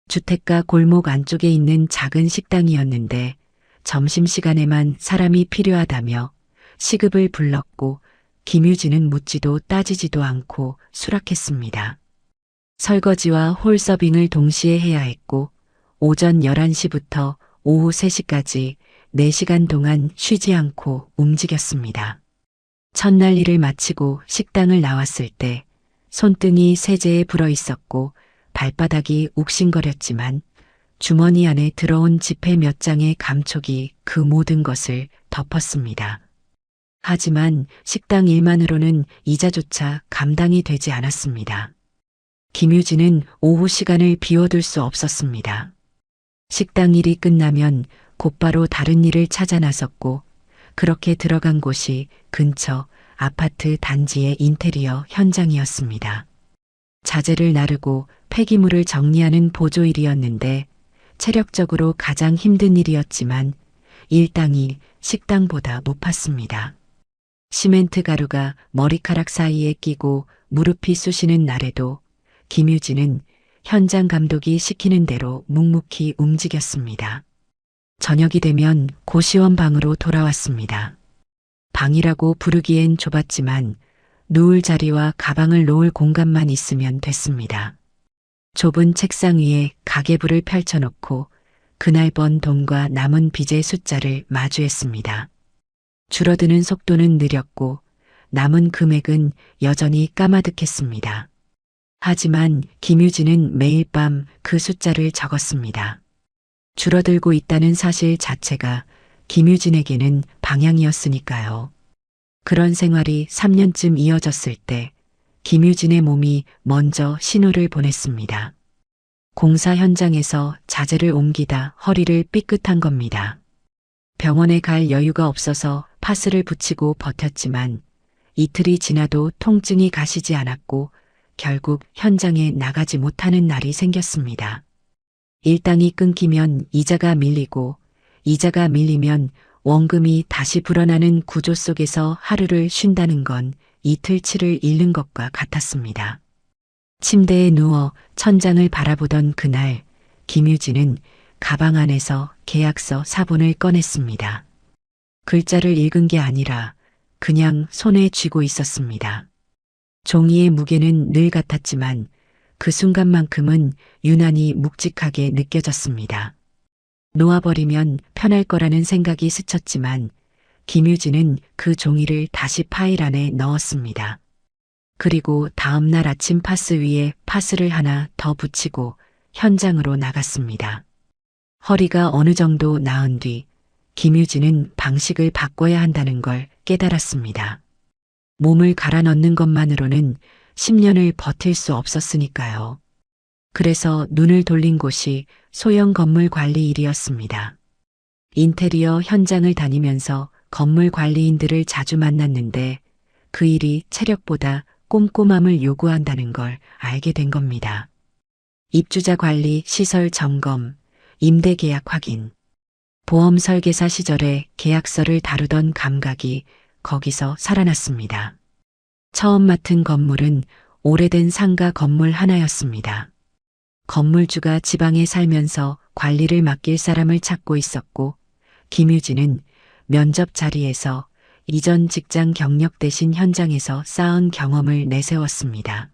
A: 주택가 골목 안쪽에 있는 작은 식당이었는데 점심시간에만 사람이 필요하다며 시급을 불렀고 김유진은 묻지도 따지지도 않고 수락했습니다. 설거지와 홀 서빙을 동시에 해야 했고 오전 11시부터 오후 3시까지 4시간 동안 쉬지 않고 움직였습니다. 첫날 일을 마치고 식당을 나왔을 때 손등이 세제에 불어 있었고 발바닥이 욱신거렸지만 주머니 안에 들어온 지폐 몇 장의 감촉이 그 모든 것을 덮었습니다. 하지만 식당 일만으로는 이자조차 감당이 되지 않았습니다. 김유진은 오후 시간을 비워둘 수 없었습니다. 식당 일이 끝나면 곧바로 다른 일을 찾아 나섰고 그렇게 들어간 곳이 근처 아파트 단지의 인테리어 현장이었습니다. 자재를 나르고 폐기물을 정리하는 보조일이었는데 체력적으로 가장 힘든 일이었지만 일당이 식당보다 높았습니다. 시멘트 가루가 머리카락 사이에 끼고 무릎이 쑤시는 날에도 김유진은 현장 감독이 시키는 대로 묵묵히 움직였습니다. 저녁이 되면 고시원 방으로 돌아왔습니다. 방이라고 부르기엔 좁았지만 누울 자리와 가방을 놓을 공간만 있으면 됐습니다. 좁은 책상 위에 가계부를 펼쳐놓고 그날 번 돈과 남은 빚의 숫자를 마주했습니다. 줄어드는 속도는 느렸고 남은 금액은 여전히 까마득했습니다. 하지만 김유진은 매일 밤 그 숫자를 적었습니다. 줄어들고 있다는 사실 자체가 김유진에게는 방향이었으니까요. 그런 생활이 3년쯤 이어졌을 때 김유진의 몸이 먼저 신호를 보냈습니다. 공사 현장에서 자재를 옮기다 허리를 삐끗한 겁니다. 병원에 갈 여유가 없어서 파스를 붙이고 버텼지만 이틀이 지나도 통증이 가시지 않았고 결국 현장에 나가지 못하는 날이 생겼습니다. 일당이 끊기면 이자가 밀리고 이자가 밀리면 원금이 다시 불어나는 구조 속에서 하루를 쉰다는 건 이틀치를 잃는 것과 같았습니다. 침대에 누워 천장을 바라보던 그날 김유진은 가방 안에서 계약서 사본을 꺼냈습니다. 글자를 읽은 게 아니라 그냥 손에 쥐고 있었습니다. 종이의 무게는 늘 같았지만 그 순간만큼은 유난히 묵직하게 느껴졌습니다. 놓아버리면 편할 거라는 생각이 스쳤지만 김유진은 그 종이를 다시 파일 안에 넣었습니다. 그리고 다음 날 아침 파스 위에 파스를 하나 더 붙이고 현장으로 나갔습니다. 허리가 어느 정도 나은 뒤 김유진은 방식을 바꿔야 한다는 걸 깨달았습니다. 몸을 갈아 넣는 것만으로는 10년을 버틸 수 없었으니까요. 그래서 눈을 돌린 곳이 소형 건물 관리 일이었습니다. 인테리어 현장을 다니면서 건물 관리인들을 자주 만났는데 그 일이 체력보다 꼼꼼함을 요구한다는 걸 알게 된 겁니다. 입주자 관리, 시설 점검, 임대 계약 확인, 보험 설계사 시절에 계약서를 다루던 감각이 거기서 살아났습니다. 처음 맡은 건물은 오래된 상가 건물 하나였습니다. 건물주가 지방에 살면서 관리를 맡길 사람을 찾고 있었고 김유진은 면접 자리에서 이전 직장 경력 대신 현장에서 쌓은 경험을 내세웠습니다.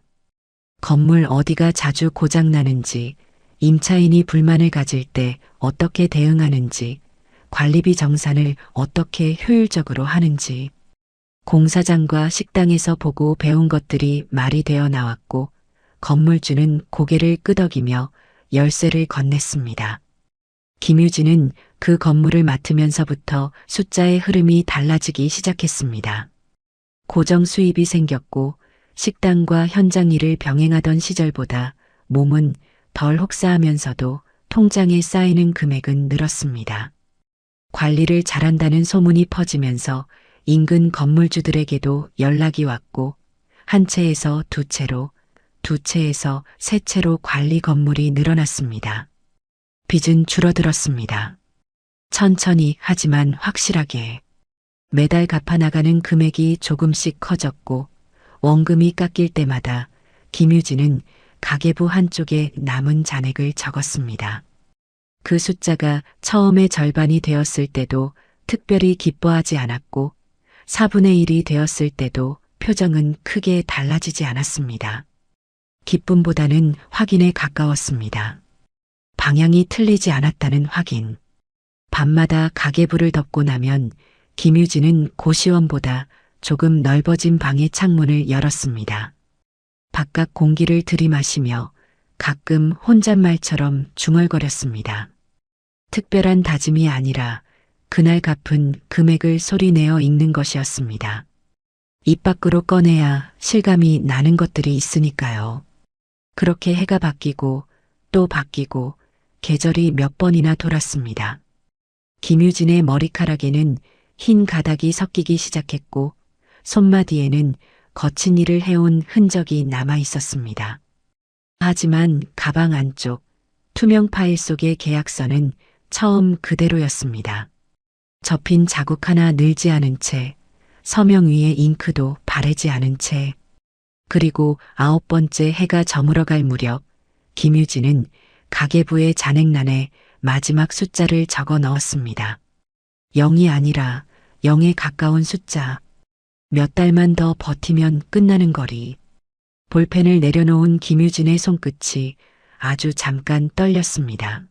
A: 건물 어디가 자주 고장나는지, 임차인이 불만을 가질 때 어떻게 대응하는지, 관리비 정산을 어떻게 효율적으로 하는지, 공사장과 식당에서 보고 배운 것들이 말이 되어 나왔고 건물주는 고개를 끄덕이며 열쇠를 건넸습니다. 김유진은 그 건물을 맡으면서부터 숫자의 흐름이 달라지기 시작했습니다. 고정 수입이 생겼고 식당과 현장 일을 병행하던 시절보다 몸은 덜 혹사하면서도 통장에 쌓이는 금액은 늘었습니다. 관리를 잘한다는 소문이 퍼지면서 인근 건물주들에게도 연락이 왔고 한 채에서 두 채로, 두 채에서 세 채로 관리 건물이 늘어났습니다. 빚은 줄어들었습니다. 천천히 하지만 확실하게 매달 갚아나가는 금액이 조금씩 커졌고 원금이 깎일 때마다 김유진은 가계부 한쪽에 남은 잔액을 적었습니다. 그 숫자가 처음에 절반이 되었을 때도 특별히 기뻐하지 않았고 4분의 1이 되었을 때도 표정은 크게 달라지지 않았습니다. 기쁨보다는 확인에 가까웠습니다. 방향이 틀리지 않았다는 확인. 밤마다 가계부를 덮고 나면 김유진은 고시원보다 조금 넓어진 방의 창문을 열었습니다. 바깥 공기를 들이마시며 가끔 혼잣말처럼 중얼거렸습니다. 특별한 다짐이 아니라 그날 갚은 금액을 소리내어 읽는 것이었습니다. 입 밖으로 꺼내야 실감이 나는 것들이 있으니까요. 그렇게 해가 바뀌고 또 바뀌고 계절이 몇 번이나 돌았습니다. 김유진의 머리카락에는 흰 가닥이 섞이기 시작했고 손마디에는 거친 일을 해온 흔적이 남아 있었습니다. 하지만 가방 안쪽 투명 파일 속의 계약서는 처음 그대로였습니다. 접힌 자국 하나 늘지 않은 채, 서명 위에 잉크도 바래지 않은 채, 그리고 9번째 해가 저물어갈 무렵 김유진은 가계부의 잔액란에 마지막 숫자를 적어 넣었습니다. 0이 아니라 0에 가까운 숫자. 몇 달만 더 버티면 끝나는 거리. 볼펜을 내려놓은 김유진의 손끝이 아주 잠깐 떨렸습니다.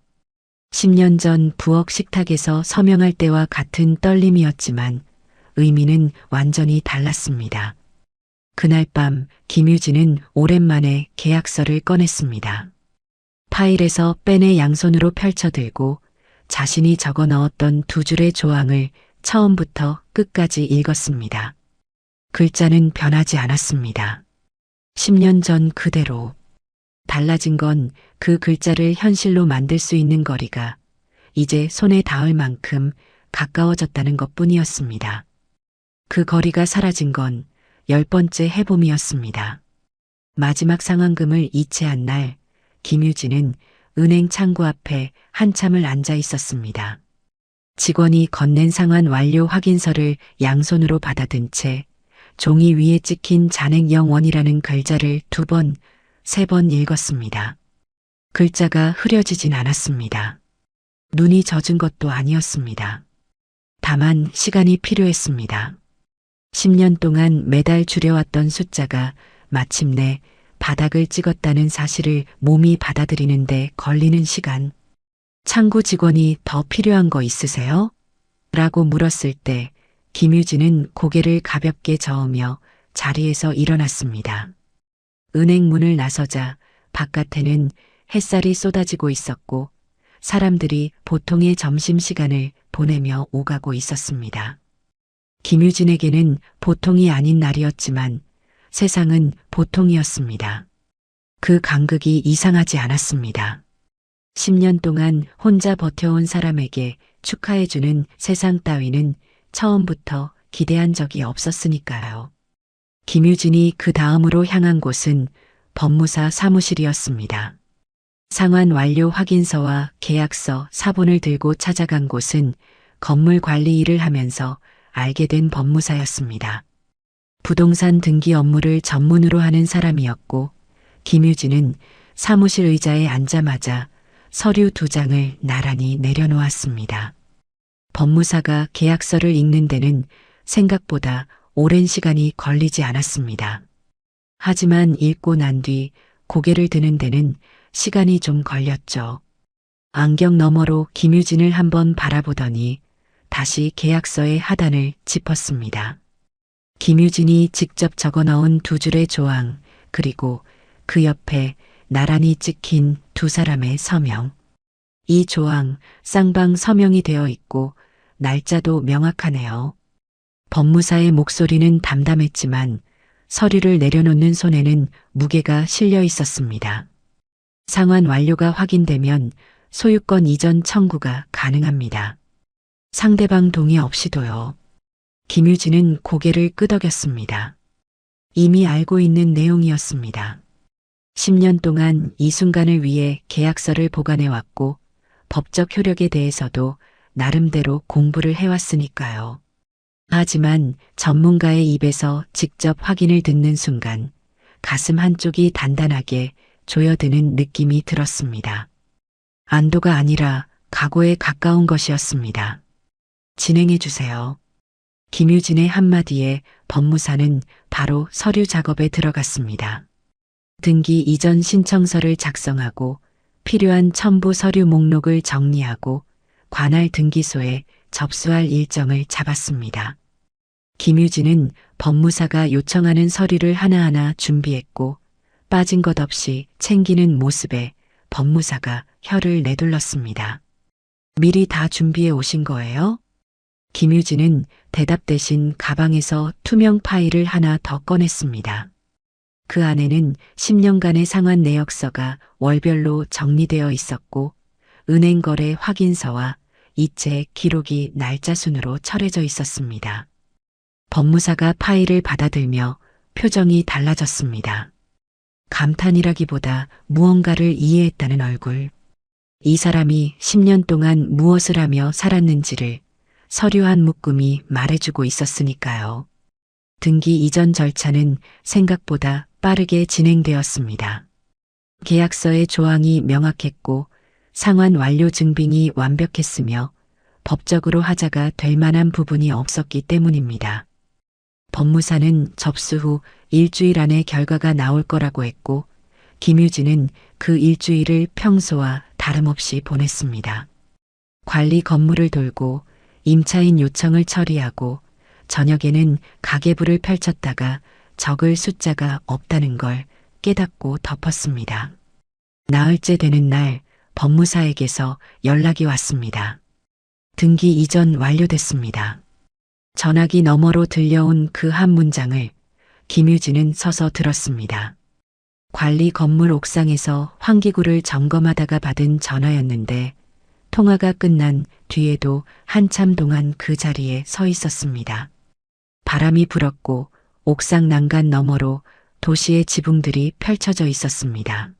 A: 10년 전 부엌 식탁에서 서명할 때와 같은 떨림이었지만 의미는 완전히 달랐습니다. 그날 밤 김유진은 오랜만에 계약서를 꺼냈습니다. 파일에서 펜에 양손으로 펼쳐들고 자신이 적어 넣었던 두 줄의 조항을 처음부터 끝까지 읽었습니다. 글자는 변하지 않았습니다. 10년 전 그대로. 달라진 건 그 글자를 현실로 만들 수 있는 거리가 이제 손에 닿을 만큼 가까워졌다는 것뿐이었습니다. 그 거리가 사라진 건 10번째 해봄이었습니다. 마지막 상환금을 이체한 날 김유진은 은행 창구 앞에 한참을 앉아 있었습니다. 직원이 건넨 상환 완료 확인서를 양손으로 받아든 채 종이 위에 찍힌 잔액 0원이라는 글자를 2번, 3번 읽었습니다. 글자가 흐려지진 않았습니다. 눈이 젖은 것도 아니었습니다. 다만 시간이 필요했습니다. 10년 동안 매달 줄여왔던 숫자가 마침내 바닥을 찍었다는 사실을 몸이 받아들이는데 걸리는 시간. 창구 직원이 더 필요한 거 있으세요? 라고 물었을 때 김유진은 고개를 가볍게 저으며 자리에서 일어났습니다. 은행 문을 나서자 바깥에는 햇살이 쏟아지고 있었고 사람들이 보통의 점심시간을 보내며 오가고 있었습니다. 김유진에게는 보통이 아닌 날이었지만 세상은 보통이었습니다. 그 간극이 이상하지 않았습니다. 10년 동안 혼자 버텨온 사람에게 축하해주는 세상 따위는 처음부터 기대한 적이 없었으니까요. 김유진이 그 다음으로 향한 곳은 법무사 사무실이었습니다. 상환 완료 확인서와 계약서 사본을 들고 찾아간 곳은 건물 관리 일을 하면서 알게 된 법무사였습니다. 부동산 등기 업무를 전문으로 하는 사람이었고 김유진은 사무실 의자에 앉자마자 서류 2장을 나란히 내려놓았습니다. 법무사가 계약서를 읽는 데는 생각보다 오랜 시간이 걸리지 않았습니다. 하지만 읽고 난 뒤 고개를 드는 데는 시간이 좀 걸렸죠. 안경 너머로 김유진을 한번 바라보더니 다시 계약서의 하단을 짚었습니다. 김유진이 직접 적어 넣은 2줄의 조항, 그리고 그 옆에 나란히 찍힌 2사람의 서명. 이 조항 쌍방 서명이 되어 있고 날짜도 명확하네요. 법무사의 목소리는 담담했지만 서류를 내려놓는 손에는 무게가 실려 있었습니다. 상환 완료가 확인되면 소유권 이전 청구가 가능합니다. 상대방 동의 없이도요. 김유진은 고개를 끄덕였습니다. 이미 알고 있는 내용이었습니다. 10년 동안 이 순간을 위해 계약서를 보관해왔고 법적 효력에 대해서도 나름대로 공부를 해왔으니까요. 하지만 전문가의 입에서 직접 확인을 듣는 순간 가슴 한쪽이 단단하게 조여드는 느낌이 들었습니다. 안도가 아니라 각오에 가까운 것이었습니다. 진행해 주세요. 김유진의 한마디에 법무사는 바로 서류 작업에 들어갔습니다. 등기 이전 신청서를 작성하고 필요한 첨부 서류 목록을 정리하고 관할 등기소에 접수할 일정을 잡았습니다. 김유진은 법무사가 요청하는 서류를 하나하나 준비했고 빠진 것 없이 챙기는 모습에 법무사가 혀를 내둘렀습니다. 미리 다 준비해 오신 거예요? 김유진은 대답 대신 가방에서 투명 파일을 하나 더 꺼냈습니다. 그 안에는 10년간의 상환 내역서가 월별로 정리되어 있었고 은행 거래 확인서와 이체 기록이 날짜 순으로 철해져 있었습니다. 법무사가 파일을 받아들며 표정이 달라졌습니다. 감탄이라기보다 무언가를 이해했다는 얼굴. 이 사람이 10년 동안 무엇을 하며 살았는지를 서류 한 묶음이 말해주고 있었으니까요. 등기 이전 절차는 생각보다 빠르게 진행되었습니다. 계약서의 조항이 명확했고 상환 완료 증빙이 완벽했으며 법적으로 하자가 될 만한 부분이 없었기 때문입니다. 법무사는 접수 후 일주일 안에 결과가 나올 거라고 했고 김유진은 그 일주일을 평소와 다름없이 보냈습니다. 관리 건물을 돌고 임차인 요청을 처리하고 저녁에는 가계부를 펼쳤다가 적을 숫자가 없다는 걸 깨닫고 덮었습니다. 나흘째 되는 날 법무사에게서 연락이 왔습니다. 등기 이전 완료됐습니다. 전화기 너머로 들려온 그 한 문장을 김유진은 서서 들었습니다. 관리 건물 옥상에서 환기구를 점검하다가 받은 전화였는데 통화가 끝난 뒤에도 한참 동안 그 자리에 서 있었습니다. 바람이 불었고 옥상 난간 너머로 도시의 지붕들이 펼쳐져 있었습니다.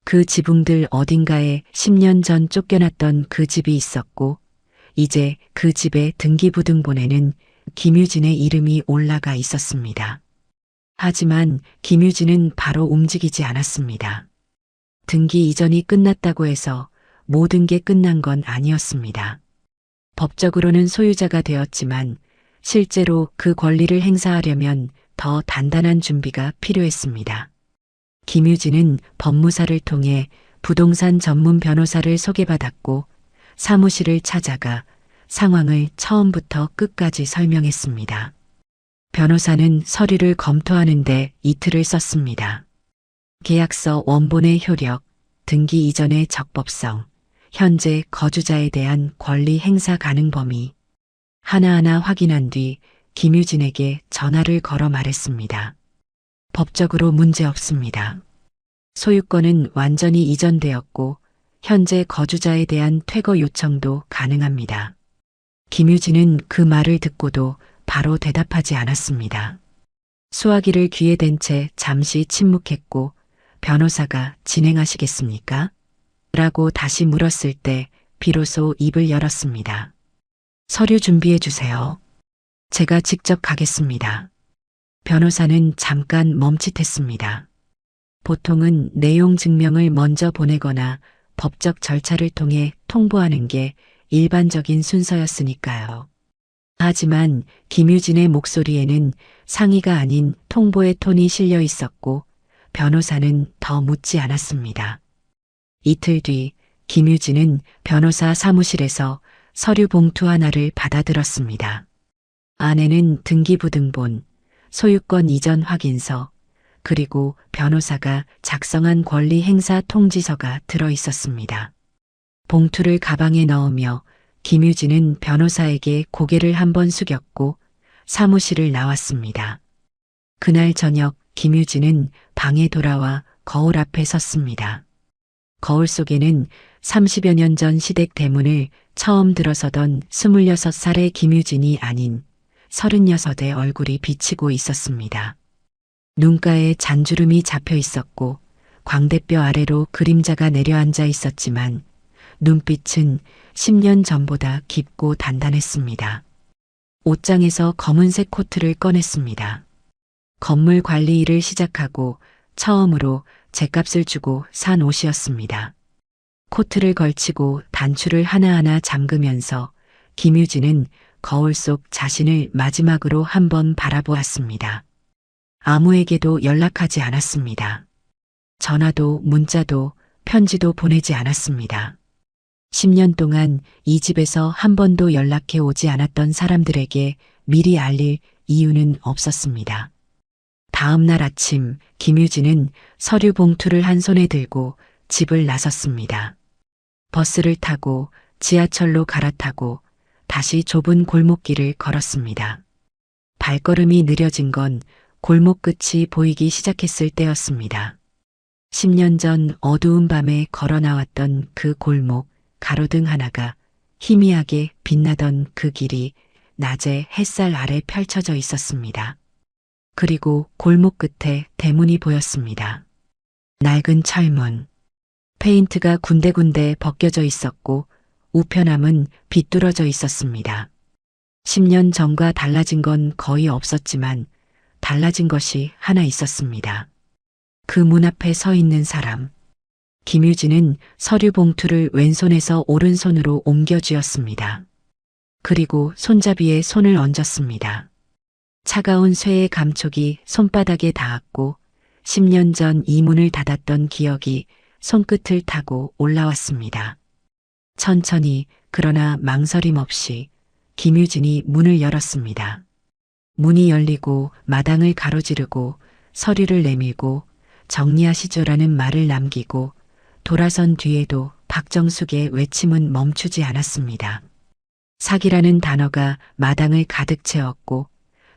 A: 그 지붕들 어딘가에 10년 전 쫓겨났던 그 집이 있었고 이제 그 집의 등기부등본에는 김유진의 이름이 올라가 있었습니다. 하지만 김유진은 바로 움직이지 않았습니다. 등기 이전이 끝났다고 해서 모든 게 끝난 건 아니었습니다. 법적으로는 소유자가 되었지만 실제로 그 권리를 행사하려면 더 단단한 준비가 필요했습니다. 김유진은 법무사를 통해 부동산 전문 변호사를 소개받았고 사무실을 찾아가 상황을 처음부터 끝까지 설명했습니다. 변호사는 서류를 검토하는데 이틀을 썼습니다. 계약서 원본의 효력, 등기 이전의 적법성, 현재 거주자에 대한 권리 행사 가능 범위, 하나하나 확인한 뒤 김유진에게 전화를 걸어 말했습니다. 법적으로 문제 없습니다. 소유권은 완전히 이전되었고 현재 거주자에 대한 퇴거 요청도 가능합니다. 김유진은 그 말을 듣고도 바로 대답하지 않았습니다. 수화기를 귀에 댄 채 잠시 침묵했고 변호사가 진행하시겠습니까? 라고 다시 물었을 때 비로소 입을 열었습니다. 서류 준비해 주세요. 제가 직접 가겠습니다. 변호사는 잠깐 멈칫했습니다. 보통은 내용 증명을 먼저 보내거나 법적 절차를 통해 통보하는 게 일반적인 순서였으니까요. 하지만 김유진의 목소리에는 상의가 아닌 통보의 톤이 실려 있었고 변호사는 더 묻지 않았습니다. 이틀 뒤 김유진은 변호사 사무실에서 서류 봉투 하나를 받아들었습니다. 안에는 등기부등본, 소유권 이전 확인서, 그리고 변호사가 작성한 권리 행사 통지서가 들어 있었습니다. 봉투를 가방에 넣으며 김유진은 변호사에게 고개를 한번 숙였고 사무실을 나왔습니다. 그날 저녁 김유진은 방에 돌아와 거울 앞에 섰습니다. 거울 속에는 30여 년 전 시댁 대문을 처음 들어서던 26살의 김유진이 아닌 36의 얼굴이 비치고 있었습니다. 눈가에 잔주름이 잡혀 있었고 광대뼈 아래로 그림자가 내려앉아 있었지만 눈빛은 10년 전보다 깊고 단단했습니다. 옷장에서 검은색 코트를 꺼냈습니다. 건물 관리 일을 시작하고 처음으로 죗값을 주고 산 옷이었습니다. 코트를 걸치고 단추를 하나하나 잠그면서 김유진은 거울 속 자신을 마지막으로 한번 바라보았습니다. 아무에게도 연락하지 않았습니다. 전화도 문자도 편지도 보내지 않았습니다. 10년 동안 이 집에서 한 번도 연락해 오지 않았던 사람들에게 미리 알릴 이유는 없었습니다. 다음 날 아침 김유진은 서류 봉투를 한 손에 들고 집을 나섰습니다. 버스를 타고 지하철로 갈아타고 다시 좁은 골목길을 걸었습니다. 발걸음이 느려진 건 골목 끝이 보이기 시작했을 때였습니다. 10년 전 어두운 밤에 걸어 나왔던 그 골목, 가로등 하나가 희미하게 빛나던 그 길이 낮에 햇살 아래 펼쳐져 있었습니다. 그리고 골목 끝에 대문이 보였습니다. 낡은 철문. 페인트가 군데군데 벗겨져 있었고 우편함은 비뚤어져 있었습니다. 10년 전과 달라진 건 거의 없었지만 달라진 것이 하나 있었습니다. 그 문 앞에 서 있는 사람. 김유진은 서류 봉투를 왼손에서 오른손으로 옮겨 쥐었습니다. 그리고 손잡이에 손을 얹었습니다. 차가운 쇠의 감촉이 손바닥에 닿았고 10년 전 이 문을 닫았던 기억이 손끝을 타고 올라왔습니다. 천천히 그러나 망설임 없이 김유진이 문을 열었습니다. 문이 열리고 마당을 가로지르고 서류를 내밀고 정리하시죠라는 말을 남기고 돌아선 뒤에도 박정숙의 외침은 멈추지 않았습니다. 사기라는 단어가 마당을 가득 채웠고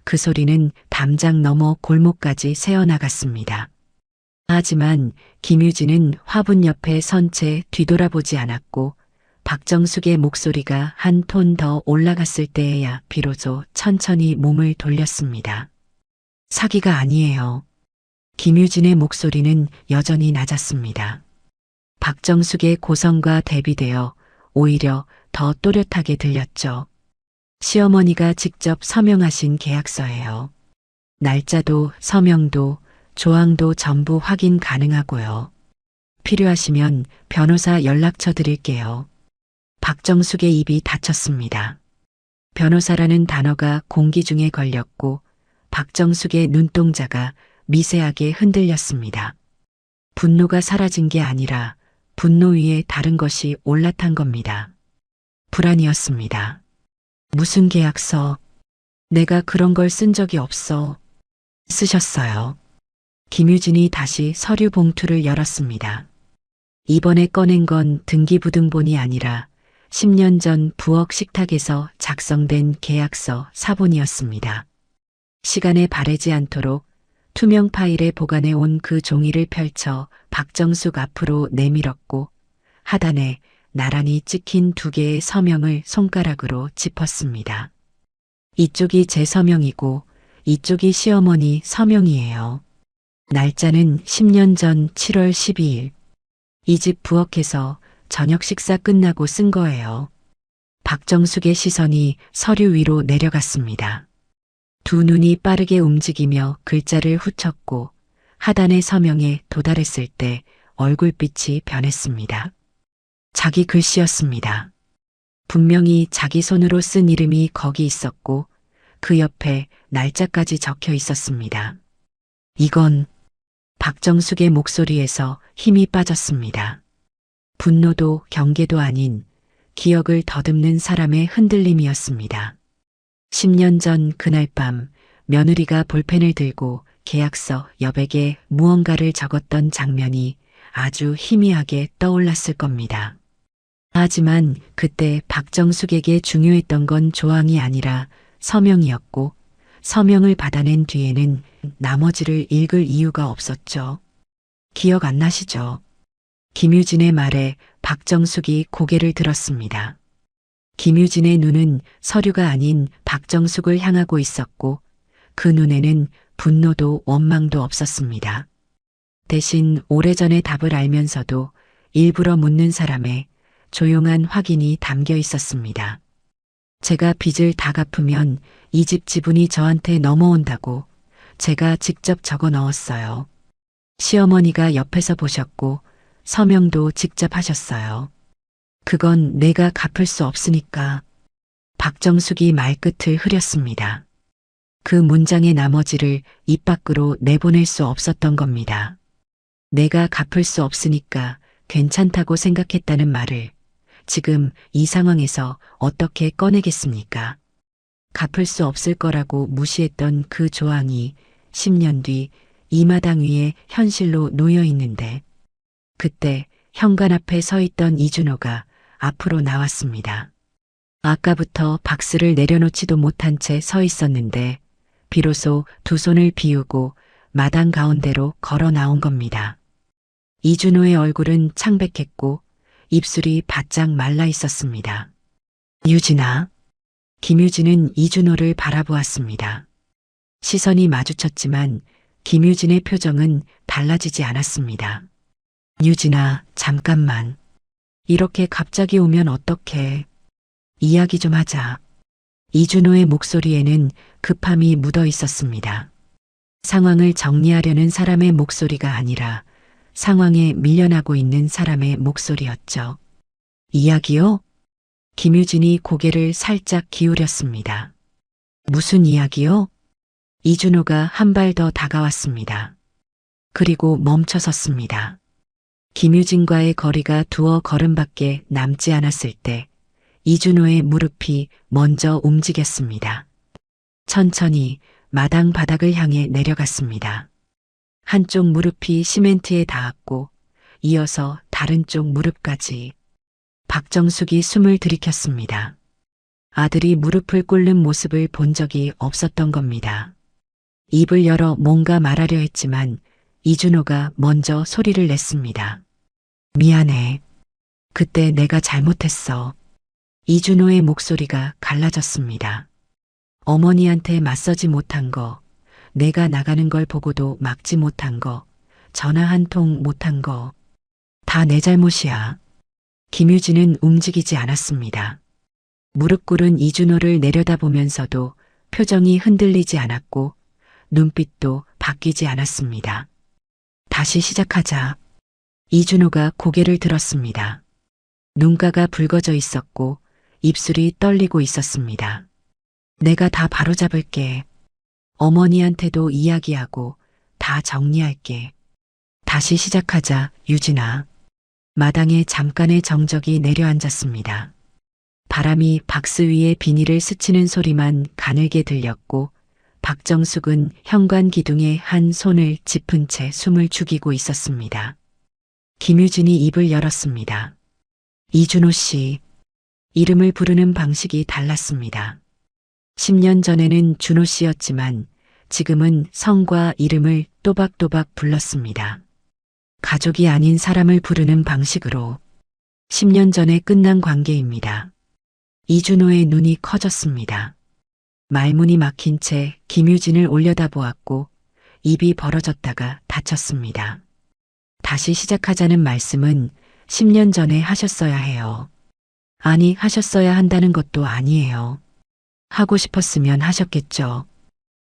A: 그 소리는 담장 넘어 골목까지 새어나갔습니다. 하지만 김유진은 화분 옆에 선 채 뒤돌아보지 않았고 박정숙의 목소리가 한 톤 더 올라갔을 때에야 비로소 천천히 몸을 돌렸습니다. 사기가 아니에요. 김유진의 목소리는 여전히 낮았습니다. 박정숙의 고성과 대비되어 오히려 더 또렷하게 들렸죠. 시어머니가 직접 서명하신 계약서예요. 날짜도 서명도 조항도 전부 확인 가능하고요. 필요하시면 변호사 연락처 드릴게요. 박정숙의 입이 닫혔습니다. 변호사라는 단어가 공기 중에 걸렸고 박정숙의 눈동자가 미세하게 흔들렸습니다. 분노가 사라진 게 아니라 분노 위에 다른 것이 올라탄 겁니다. 불안이었습니다. 무슨 계약서? 내가 그런 걸 쓴 적이 없어. 쓰셨어요. 김유진이 다시 서류 봉투를 열었습니다. 이번에 꺼낸 건 등기부등본이 아니라 10년 전 부엌 식탁에서 작성된 계약서 사본이었습니다. 시간에 바래지 않도록 투명 파일에 보관해 온 그 종이를 펼쳐 박정숙 앞으로 내밀었고 하단에 나란히 찍힌 두 개의 서명을 손가락으로 짚었습니다. 이쪽이 제 서명이고 이쪽이 시어머니 서명이에요. 날짜는 10년 전 7월 12일. 이 집 부엌에서 저녁 식사 끝나고 쓴 거예요. 박정숙의 시선이 서류 위로 내려갔습니다. 두 눈이 빠르게 움직이며 글자를 훑었고 하단의 서명에 도달했을 때 얼굴빛이 변했습니다. 자기 글씨였습니다. 분명히 자기 손으로 쓴 이름이 거기 있었고 그 옆에 날짜까지 적혀 있었습니다. 이건 박정숙의 목소리에서 힘이 빠졌습니다. 분노도 경계도 아닌 기억을 더듬는 사람의 흔들림이었습니다. 10년 전 그날 밤 며느리가 볼펜을 들고 계약서 여백에 무언가를 적었던 장면이 아주 희미하게 떠올랐을 겁니다. 하지만 그때 박정숙에게 중요했던 건 조항이 아니라 서명이었고 서명을 받아낸 뒤에는 나머지를 읽을 이유가 없었죠. 기억 안 나시죠? 김유진의 말에 박정숙이 고개를 들었습니다. 김유진의 눈은 서류가 아닌 박정숙을 향하고 있었고 그 눈에는 분노도 원망도 없었습니다. 대신 오래전의 답을 알면서도 일부러 묻는 사람의 조용한 확인이 담겨 있었습니다. 제가 빚을 다 갚으면 이 집 지분이 저한테 넘어온다고 제가 직접 적어 넣었어요. 시어머니가 옆에서 보셨고 서명도 직접 하셨어요. 그건 내가 갚을 수 없으니까. 박정숙이 말끝을 흐렸습니다. 그 문장의 나머지를 입 밖으로 내보낼 수 없었던 겁니다. 내가 갚을 수 없으니까 괜찮다고 생각했다는 말을 지금 이 상황에서 어떻게 꺼내겠습니까? 갚을 수 없을 거라고 무시했던 그 조항이 10년 뒤 이 마당 위에 현실로 놓여 있는데 그때 현관 앞에 서 있던 이준호가 앞으로 나왔습니다. 아까부터 박스를 내려놓지도 못한 채 서 있었는데 비로소 두 손을 비우고 마당 가운데로 걸어 나온 겁니다. 이준호의 얼굴은 창백했고 입술이 바짝 말라 있었습니다. 유진아. 김유진은 이준호를 바라보았습니다. 시선이 마주쳤지만 김유진의 표정은 달라지지 않았습니다. 유진아, 잠깐만. 이렇게 갑자기 오면 어떡해. 이야기 좀 하자. 이준호의 목소리에는 급함이 묻어 있었습니다. 상황을 정리하려는 사람의 목소리가 아니라 상황에 밀려나고 있는 사람의 목소리였죠. 이야기요? 김유진이 고개를 살짝 기울였습니다. 무슨 이야기요? 이준호가 한 발 더 다가왔습니다. 그리고 멈춰섰습니다. 김유진과의 거리가 두어 걸음밖에 남지 않았을 때 이준호의 무릎이 먼저 움직였습니다. 천천히 마당 바닥을 향해 내려갔습니다. 한쪽 무릎이 시멘트에 닿았고 이어서 다른 쪽 무릎까지. 박정숙이 숨을 들이켰습니다. 아들이 무릎을 꿇는 모습을 본 적이 없었던 겁니다. 입을 열어 뭔가 말하려 했지만 이준호가 먼저 소리를 냈습니다. 미안해. 그때 내가 잘못했어. 이준호의 목소리가 갈라졌습니다. 어머니한테 맞서지 못한 거, 내가 나가는 걸 보고도 막지 못한 거, 전화 한 통 못한 거, 다 내 잘못이야. 김유진은 움직이지 않았습니다. 무릎 꿇은 이준호를 내려다보면서도 표정이 흔들리지 않았고 눈빛도 바뀌지 않았습니다. 다시 시작하자. 이준호가 고개를 들었습니다. 눈가가 붉어져 있었고 입술이 떨리고 있었습니다. 내가 다 바로잡을게. 어머니한테도 이야기하고 다 정리할게. 다시 시작하자, 유진아. 마당에 잠깐의 정적이 내려앉았습니다. 바람이 박스 위에 비닐을 스치는 소리만 가늘게 들렸고 박정숙은 현관 기둥에 한 손을 짚은 채 숨을 죽이고 있었습니다. 김유진이 입을 열었습니다. 이준호 씨. 이름을 부르는 방식이 달랐습니다. 10년 전에는 준호 씨였지만 지금은 성과 이름을 또박또박 불렀습니다. 가족이 아닌 사람을 부르는 방식으로. 10년 전에 끝난 관계입니다. 이준호의 눈이 커졌습니다. 말문이 막힌 채 김유진을 올려다보았고 입이 벌어졌다가 닫혔습니다. 다시 시작하자는 말씀은 10년 전에 하셨어야 해요. 아니, 하셨어야 한다는 것도 아니에요. 하고 싶었으면 하셨겠죠.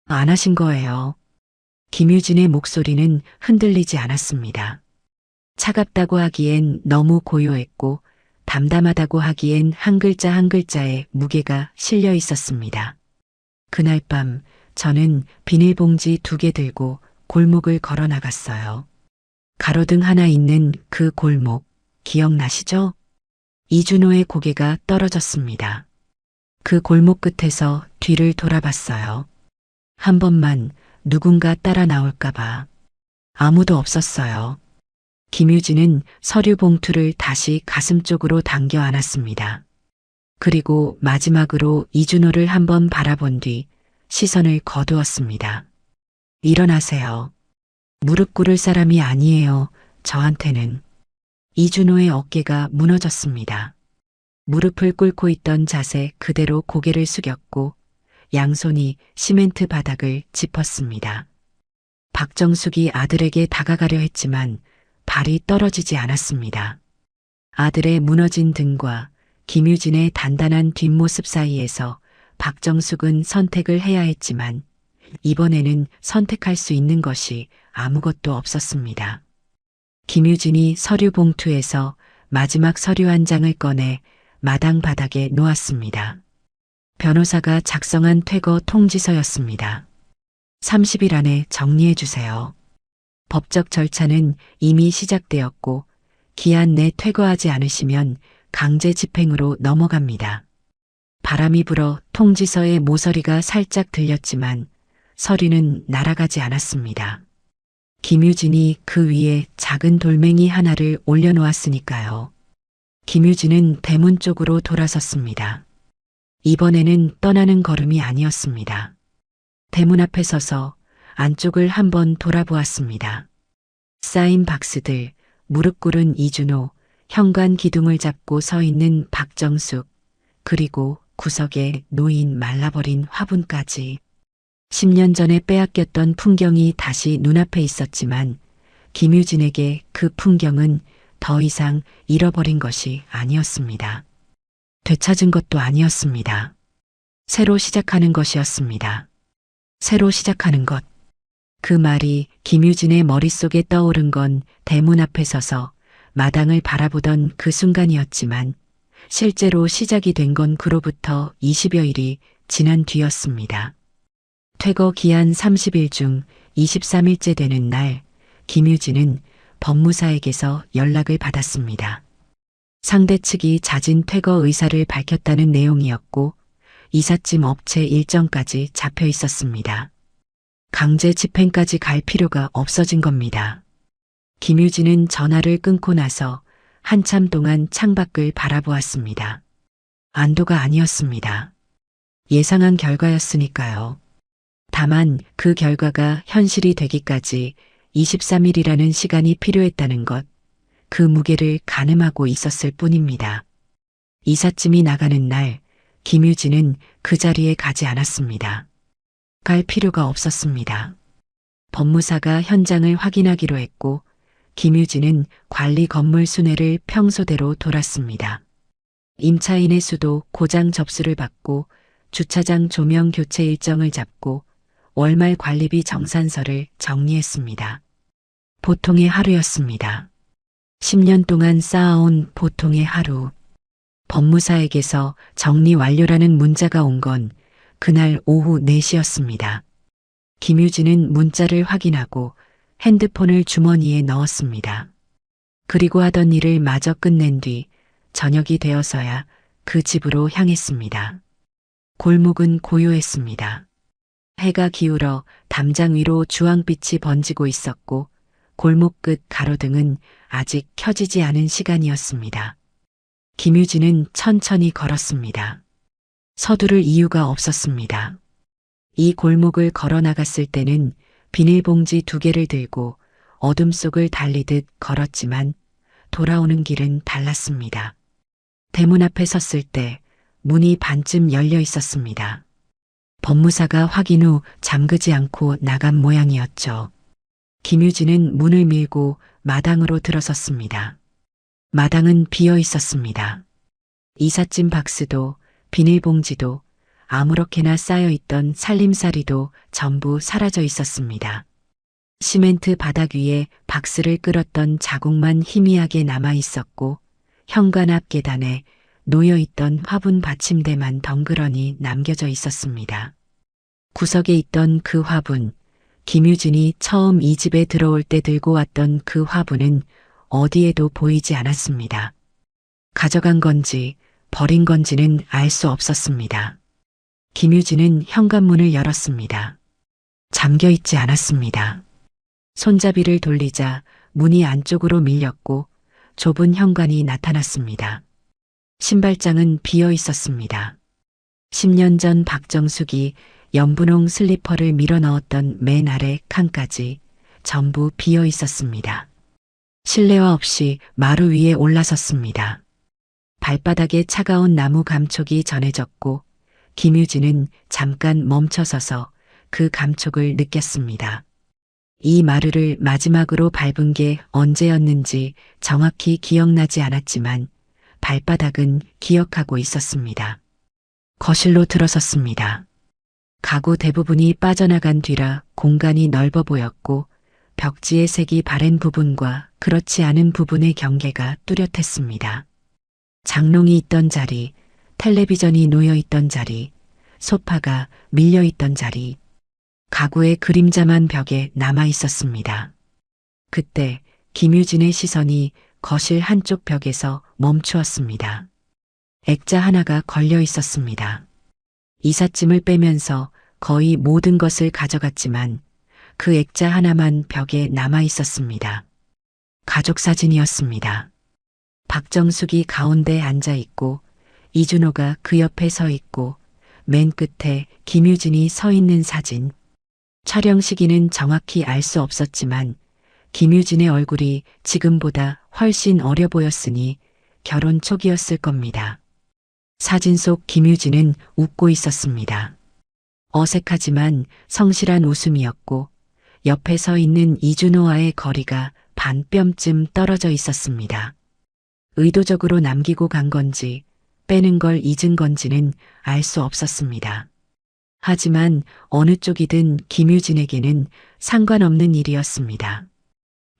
A: 안 하신 거예요. 김유진의 목소리는 흔들리지 않았습니다. 차갑다고 하기엔 너무 고요했고 담담하다고 하기엔 한 글자 한 글자에 무게가 실려 있었습니다. 그날 밤 저는 비닐봉지 2개 들고 골목을 걸어 나갔어요. 가로등 하나 있는 그 골목 기억나시죠? 이준호의 고개가 떨어졌습니다. 그 골목 끝에서 뒤를 돌아봤어요. 한 번만 누군가 따라 나올까봐. 아무도 없었어요. 김유진은 서류 봉투를 다시 가슴 쪽으로 당겨 안았습니다. 그리고 마지막으로 이준호를 한번 바라본 뒤 시선을 거두었습니다. 일어나세요. 무릎 꿇을 사람이 아니에요. 저한테는. 이준호의 어깨가 무너졌습니다. 무릎을 꿇고 있던 자세 그대로 고개를 숙였고 양손이 시멘트 바닥을 짚었습니다. 박정숙이 아들에게 다가가려 했지만 발이 떨어지지 않았습니다. 아들의 무너진 등과 김유진의 단단한 뒷모습 사이에서 박정숙은 선택을 해야 했지만 이번에는 선택할 수 있는 것이 아무것도 없었습니다. 김유진이 서류 봉투에서 마지막 서류 한 장을 꺼내 마당 바닥에 놓았습니다. 변호사가 작성한 퇴거 통지서였습니다. 30일 안에 정리해 주세요. 법적 절차는 이미 시작되었고 기한 내 퇴거하지 않으시면 강제 집행으로 넘어갑니다. 바람이 불어 통지서의 모서리가 살짝 들렸지만 서리는 날아가지 않았습니다. 김유진이 그 위에 작은 돌멩이 하나를 올려놓았으니까요. 김유진은 대문 쪽으로 돌아섰습니다. 이번에는 떠나는 걸음이 아니었습니다. 대문 앞에 서서 안쪽을 한번 돌아보았습니다. 쌓인 박스들, 무릎 꿇은 이준호, 현관 기둥을 잡고 서 있는 박정숙, 그리고 구석에 놓인 말라버린 화분까지. 10년 전에 빼앗겼던 풍경이 다시 눈앞에 있었지만 김유진에게 그 풍경은 더 이상 잃어버린 것이 아니었습니다. 되찾은 것도 아니었습니다. 새로 시작하는 것이었습니다. 새로 시작하는 것. 그 말이 김유진의 머릿속에 떠오른 건 대문 앞에 서서 마당을 바라보던 그 순간이었지만 실제로 시작이 된 건 그로부터 20여일이 지난 뒤였습니다. 퇴거 기한 30일 중 23일째 되는 날, 김유진은 법무사에게서 연락을 받았습니다. 상대 측이 자진 퇴거 의사를 밝혔다는 내용이었고 이삿짐 업체 일정까지 잡혀 있었습니다. 강제 집행까지 갈 필요가 없어진 겁니다. 김유진은 전화를 끊고 나서 한참 동안 창밖을 바라보았습니다. 안도가 아니었습니다. 예상한 결과였으니까요. 다만 그 결과가 현실이 되기까지 23일이라는 시간이 필요했다는 것, 그 무게를 가늠하고 있었을 뿐입니다. 이삿짐이 나가는 날, 김유진은 그 자리에 가지 않았습니다. 갈 필요가 없었습니다. 법무사가 현장을 확인하기로 했고 김유진은 관리 건물 순회를 평소대로 돌았습니다. 임차인의 수도 고장 접수를 받고 주차장 조명 교체 일정을 잡고 월말 관리비 정산서를 정리했습니다. 보통의 하루였습니다. 10년 동안 쌓아온 보통의 하루. 법무사에게서 정리 완료라는 문자가 온 건 그날 오후 4시였습니다. 김유진은 문자를 확인하고 핸드폰을 주머니에 넣었습니다. 그리고 하던 일을 마저 끝낸 뒤 저녁이 되어서야 그 집으로 향했습니다. 골목은 고요했습니다. 해가 기울어 담장 위로 주황빛이 번지고 있었고 골목 끝 가로등은 아직 켜지지 않은 시간이었습니다. 김유진은 천천히 걸었습니다. 서두를 이유가 없었습니다. 이 골목을 걸어 나갔을 때는 비닐봉지 2개를 들고 어둠 속을 달리듯 걸었지만 돌아오는 길은 달랐습니다. 대문 앞에 섰을 때 문이 반쯤 열려 있었습니다. 법무사가 확인 후 잠그지 않고 나간 모양이었죠. 김유진은 문을 밀고 마당으로 들어섰습니다. 마당은 비어 있었습니다. 이삿짐 박스도 비닐봉지도 아무렇게나 쌓여있던 살림살이도 전부 사라져 있었습니다. 시멘트 바닥 위에 박스를 끌었던 자국만 희미하게 남아 있었고 현관 앞 계단에 놓여있던 화분 받침대만 덩그러니 남겨져 있었습니다. 구석에 있던 그 화분, 김유진이 처음 이 집에 들어올 때 들고 왔던 그 화분은 어디에도 보이지 않았습니다. 가져간 건지 버린 건지는 알 수 없었습니다. 김유진은 현관문을 열었습니다. 잠겨 있지 않았습니다. 손잡이를 돌리자 문이 안쪽으로 밀렸고 좁은 현관이 나타났습니다. 신발장은 비어 있었습니다. 10년 전 박정숙이 연분홍 슬리퍼를 밀어 넣었던 맨 아래 칸까지 전부 비어 있었습니다. 실내화 없이 마루 위에 올라섰습니다. 발바닥에 차가운 나무 감촉이 전해졌고 김유진은 잠깐 멈춰서서 그 감촉을 느꼈습니다. 이 마루를 마지막으로 밟은 게 언제였는지 정확히 기억나지 않았지만 발바닥은 기억하고 있었습니다. 거실로 들어섰습니다. 가구 대부분이 빠져나간 뒤라 공간이 넓어 보였고 벽지의 색이 바랜 부분과 그렇지 않은 부분의 경계가 뚜렷했습니다. 장롱이 있던 자리, 텔레비전이 놓여 있던 자리, 소파가 밀려 있던 자리, 가구의 그림자만 벽에 남아 있었습니다. 그때 김유진의 시선이 거실 한쪽 벽에서 멈추었습니다. 액자 하나가 걸려 있었습니다. 이삿짐을 빼면서 거의 모든 것을 가져갔지만 그 액자 하나만 벽에 남아 있었습니다. 가족 사진이었습니다. 박정숙이 가운데 앉아 있고 이준호가 그 옆에 서 있고 맨 끝에 김유진이 서 있는 사진. 촬영 시기는 정확히 알 수 없었지만 김유진의 얼굴이 지금보다 훨씬 어려 보였으니 결혼 초기였을 겁니다. 사진 속 김유진은 웃고 있었습니다. 어색하지만 성실한 웃음이었고 옆에 서 있는 이준호와의 거리가 반 뼘쯤 떨어져 있었습니다. 의도적으로 남기고 간 건지 빼는 걸 잊은 건지는 알 수 없었습니다. 하지만 어느 쪽이든 김유진에게는 상관없는 일이었습니다.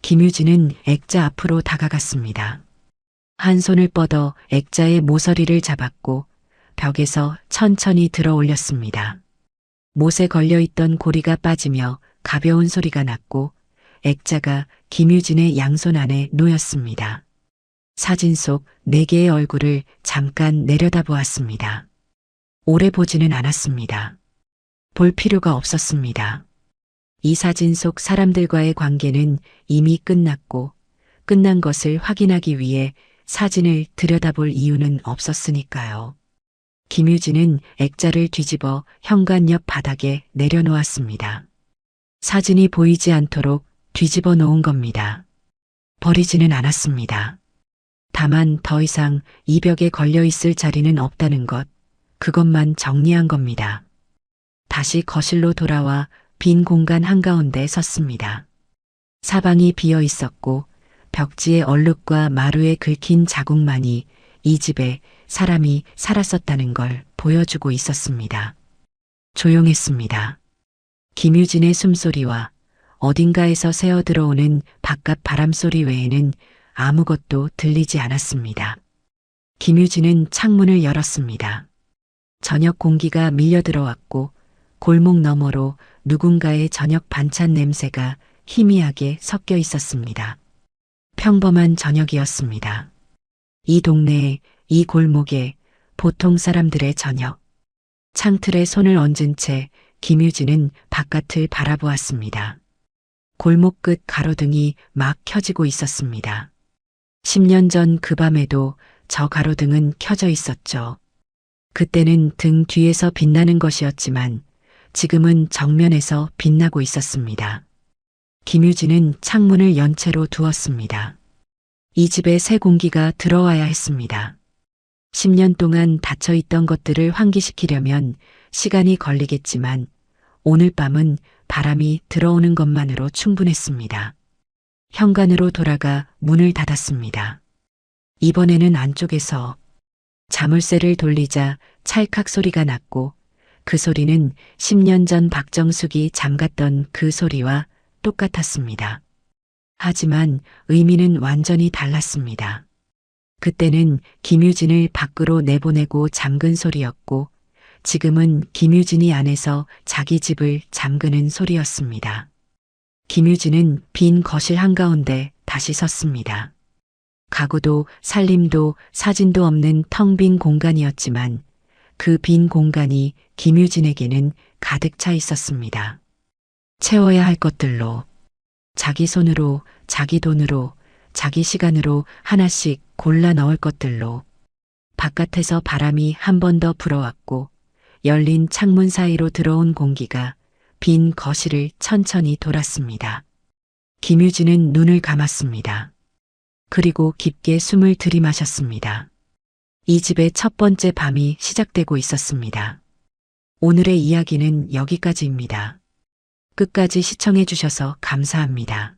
A: 김유진은 액자 앞으로 다가갔습니다. 한 손을 뻗어 액자의 모서리를 잡았고 벽에서 천천히 들어 올렸습니다. 못에 걸려있던 고리가 빠지며 가벼운 소리가 났고 액자가 김유진의 양손 안에 놓였습니다. 사진 속 4개의 얼굴을 잠깐 내려다보았습니다. 오래 보지는 않았습니다. 볼 필요가 없었습니다. 이 사진 속 사람들과의 관계는 이미 끝났고 끝난 것을 확인하기 위해 사진을 들여다볼 이유는 없었으니까요. 김유진은 액자를 뒤집어 현관 옆 바닥에 내려놓았습니다. 사진이 보이지 않도록 뒤집어 놓은 겁니다. 버리지는 않았습니다. 다만 더 이상 이 벽에 걸려 있을 자리는 없다는 것, 그것만 정리한 겁니다. 다시 거실로 돌아와 빈 공간 한가운데 섰습니다. 사방이 비어 있었고 벽지의 얼룩과 마루에 긁힌 자국만이 이 집에 사람이 살았었다는 걸 보여주고 있었습니다. 조용했습니다. 김유진의 숨소리와 어딘가에서 새어 들어오는 바깥 바람소리 외에는 아무것도 들리지 않았습니다. 김유진은 창문을 열었습니다. 저녁 공기가 밀려 들어왔고 골목 너머로 누군가의 저녁 반찬 냄새가 희미하게 섞여 있었습니다. 평범한 저녁이었습니다. 이 동네에, 이 골목에 보통 사람들의 저녁. 창틀에 손을 얹은 채 김유진은 바깥을 바라보았습니다. 골목 끝 가로등이 막 켜지고 있었습니다. 10년 전 그 밤에도 저 가로등은 켜져 있었죠. 그때는 등 뒤에서 빛나는 것이었지만 지금은 정면에서 빛나고 있었습니다. 김유진은 창문을 연 채로 두었습니다. 이 집에 새 공기가 들어와야 했습니다. 10년 동안 닫혀있던 것들을 환기시키려면 시간이 걸리겠지만 오늘 밤은 바람이 들어오는 것만으로 충분했습니다. 현관으로 돌아가 문을 닫았습니다. 이번에는 안쪽에서 자물쇠를 돌리자 찰칵 소리가 났고 그 소리는 10년 전 박정숙이 잠갔던 그 소리와 똑같았습니다. 하지만 의미는 완전히 달랐습니다. 그때는 김유진을 밖으로 내보내고 잠근 소리였고 지금은 김유진이 안에서 자기 집을 잠그는 소리였습니다. 김유진은 빈 거실 한가운데 다시 섰습니다. 가구도 살림도 사진도 없는 텅 빈 공간이었지만 그 빈 공간이 김유진에게는 가득 차 있었습니다. 채워야 할 것들로, 자기 손으로, 자기 돈으로, 자기 시간으로 하나씩 골라 넣을 것들로. 바깥에서 바람이 한 번 더 불어왔고 열린 창문 사이로 들어온 공기가 빈 거실을 천천히 돌았습니다. 김유진은 눈을 감았습니다. 그리고 깊게 숨을 들이마셨습니다. 이 집의 첫 번째 밤이 시작되고 있었습니다. 오늘의 이야기는 여기까지입니다. 끝까지 시청해 주셔서 감사합니다.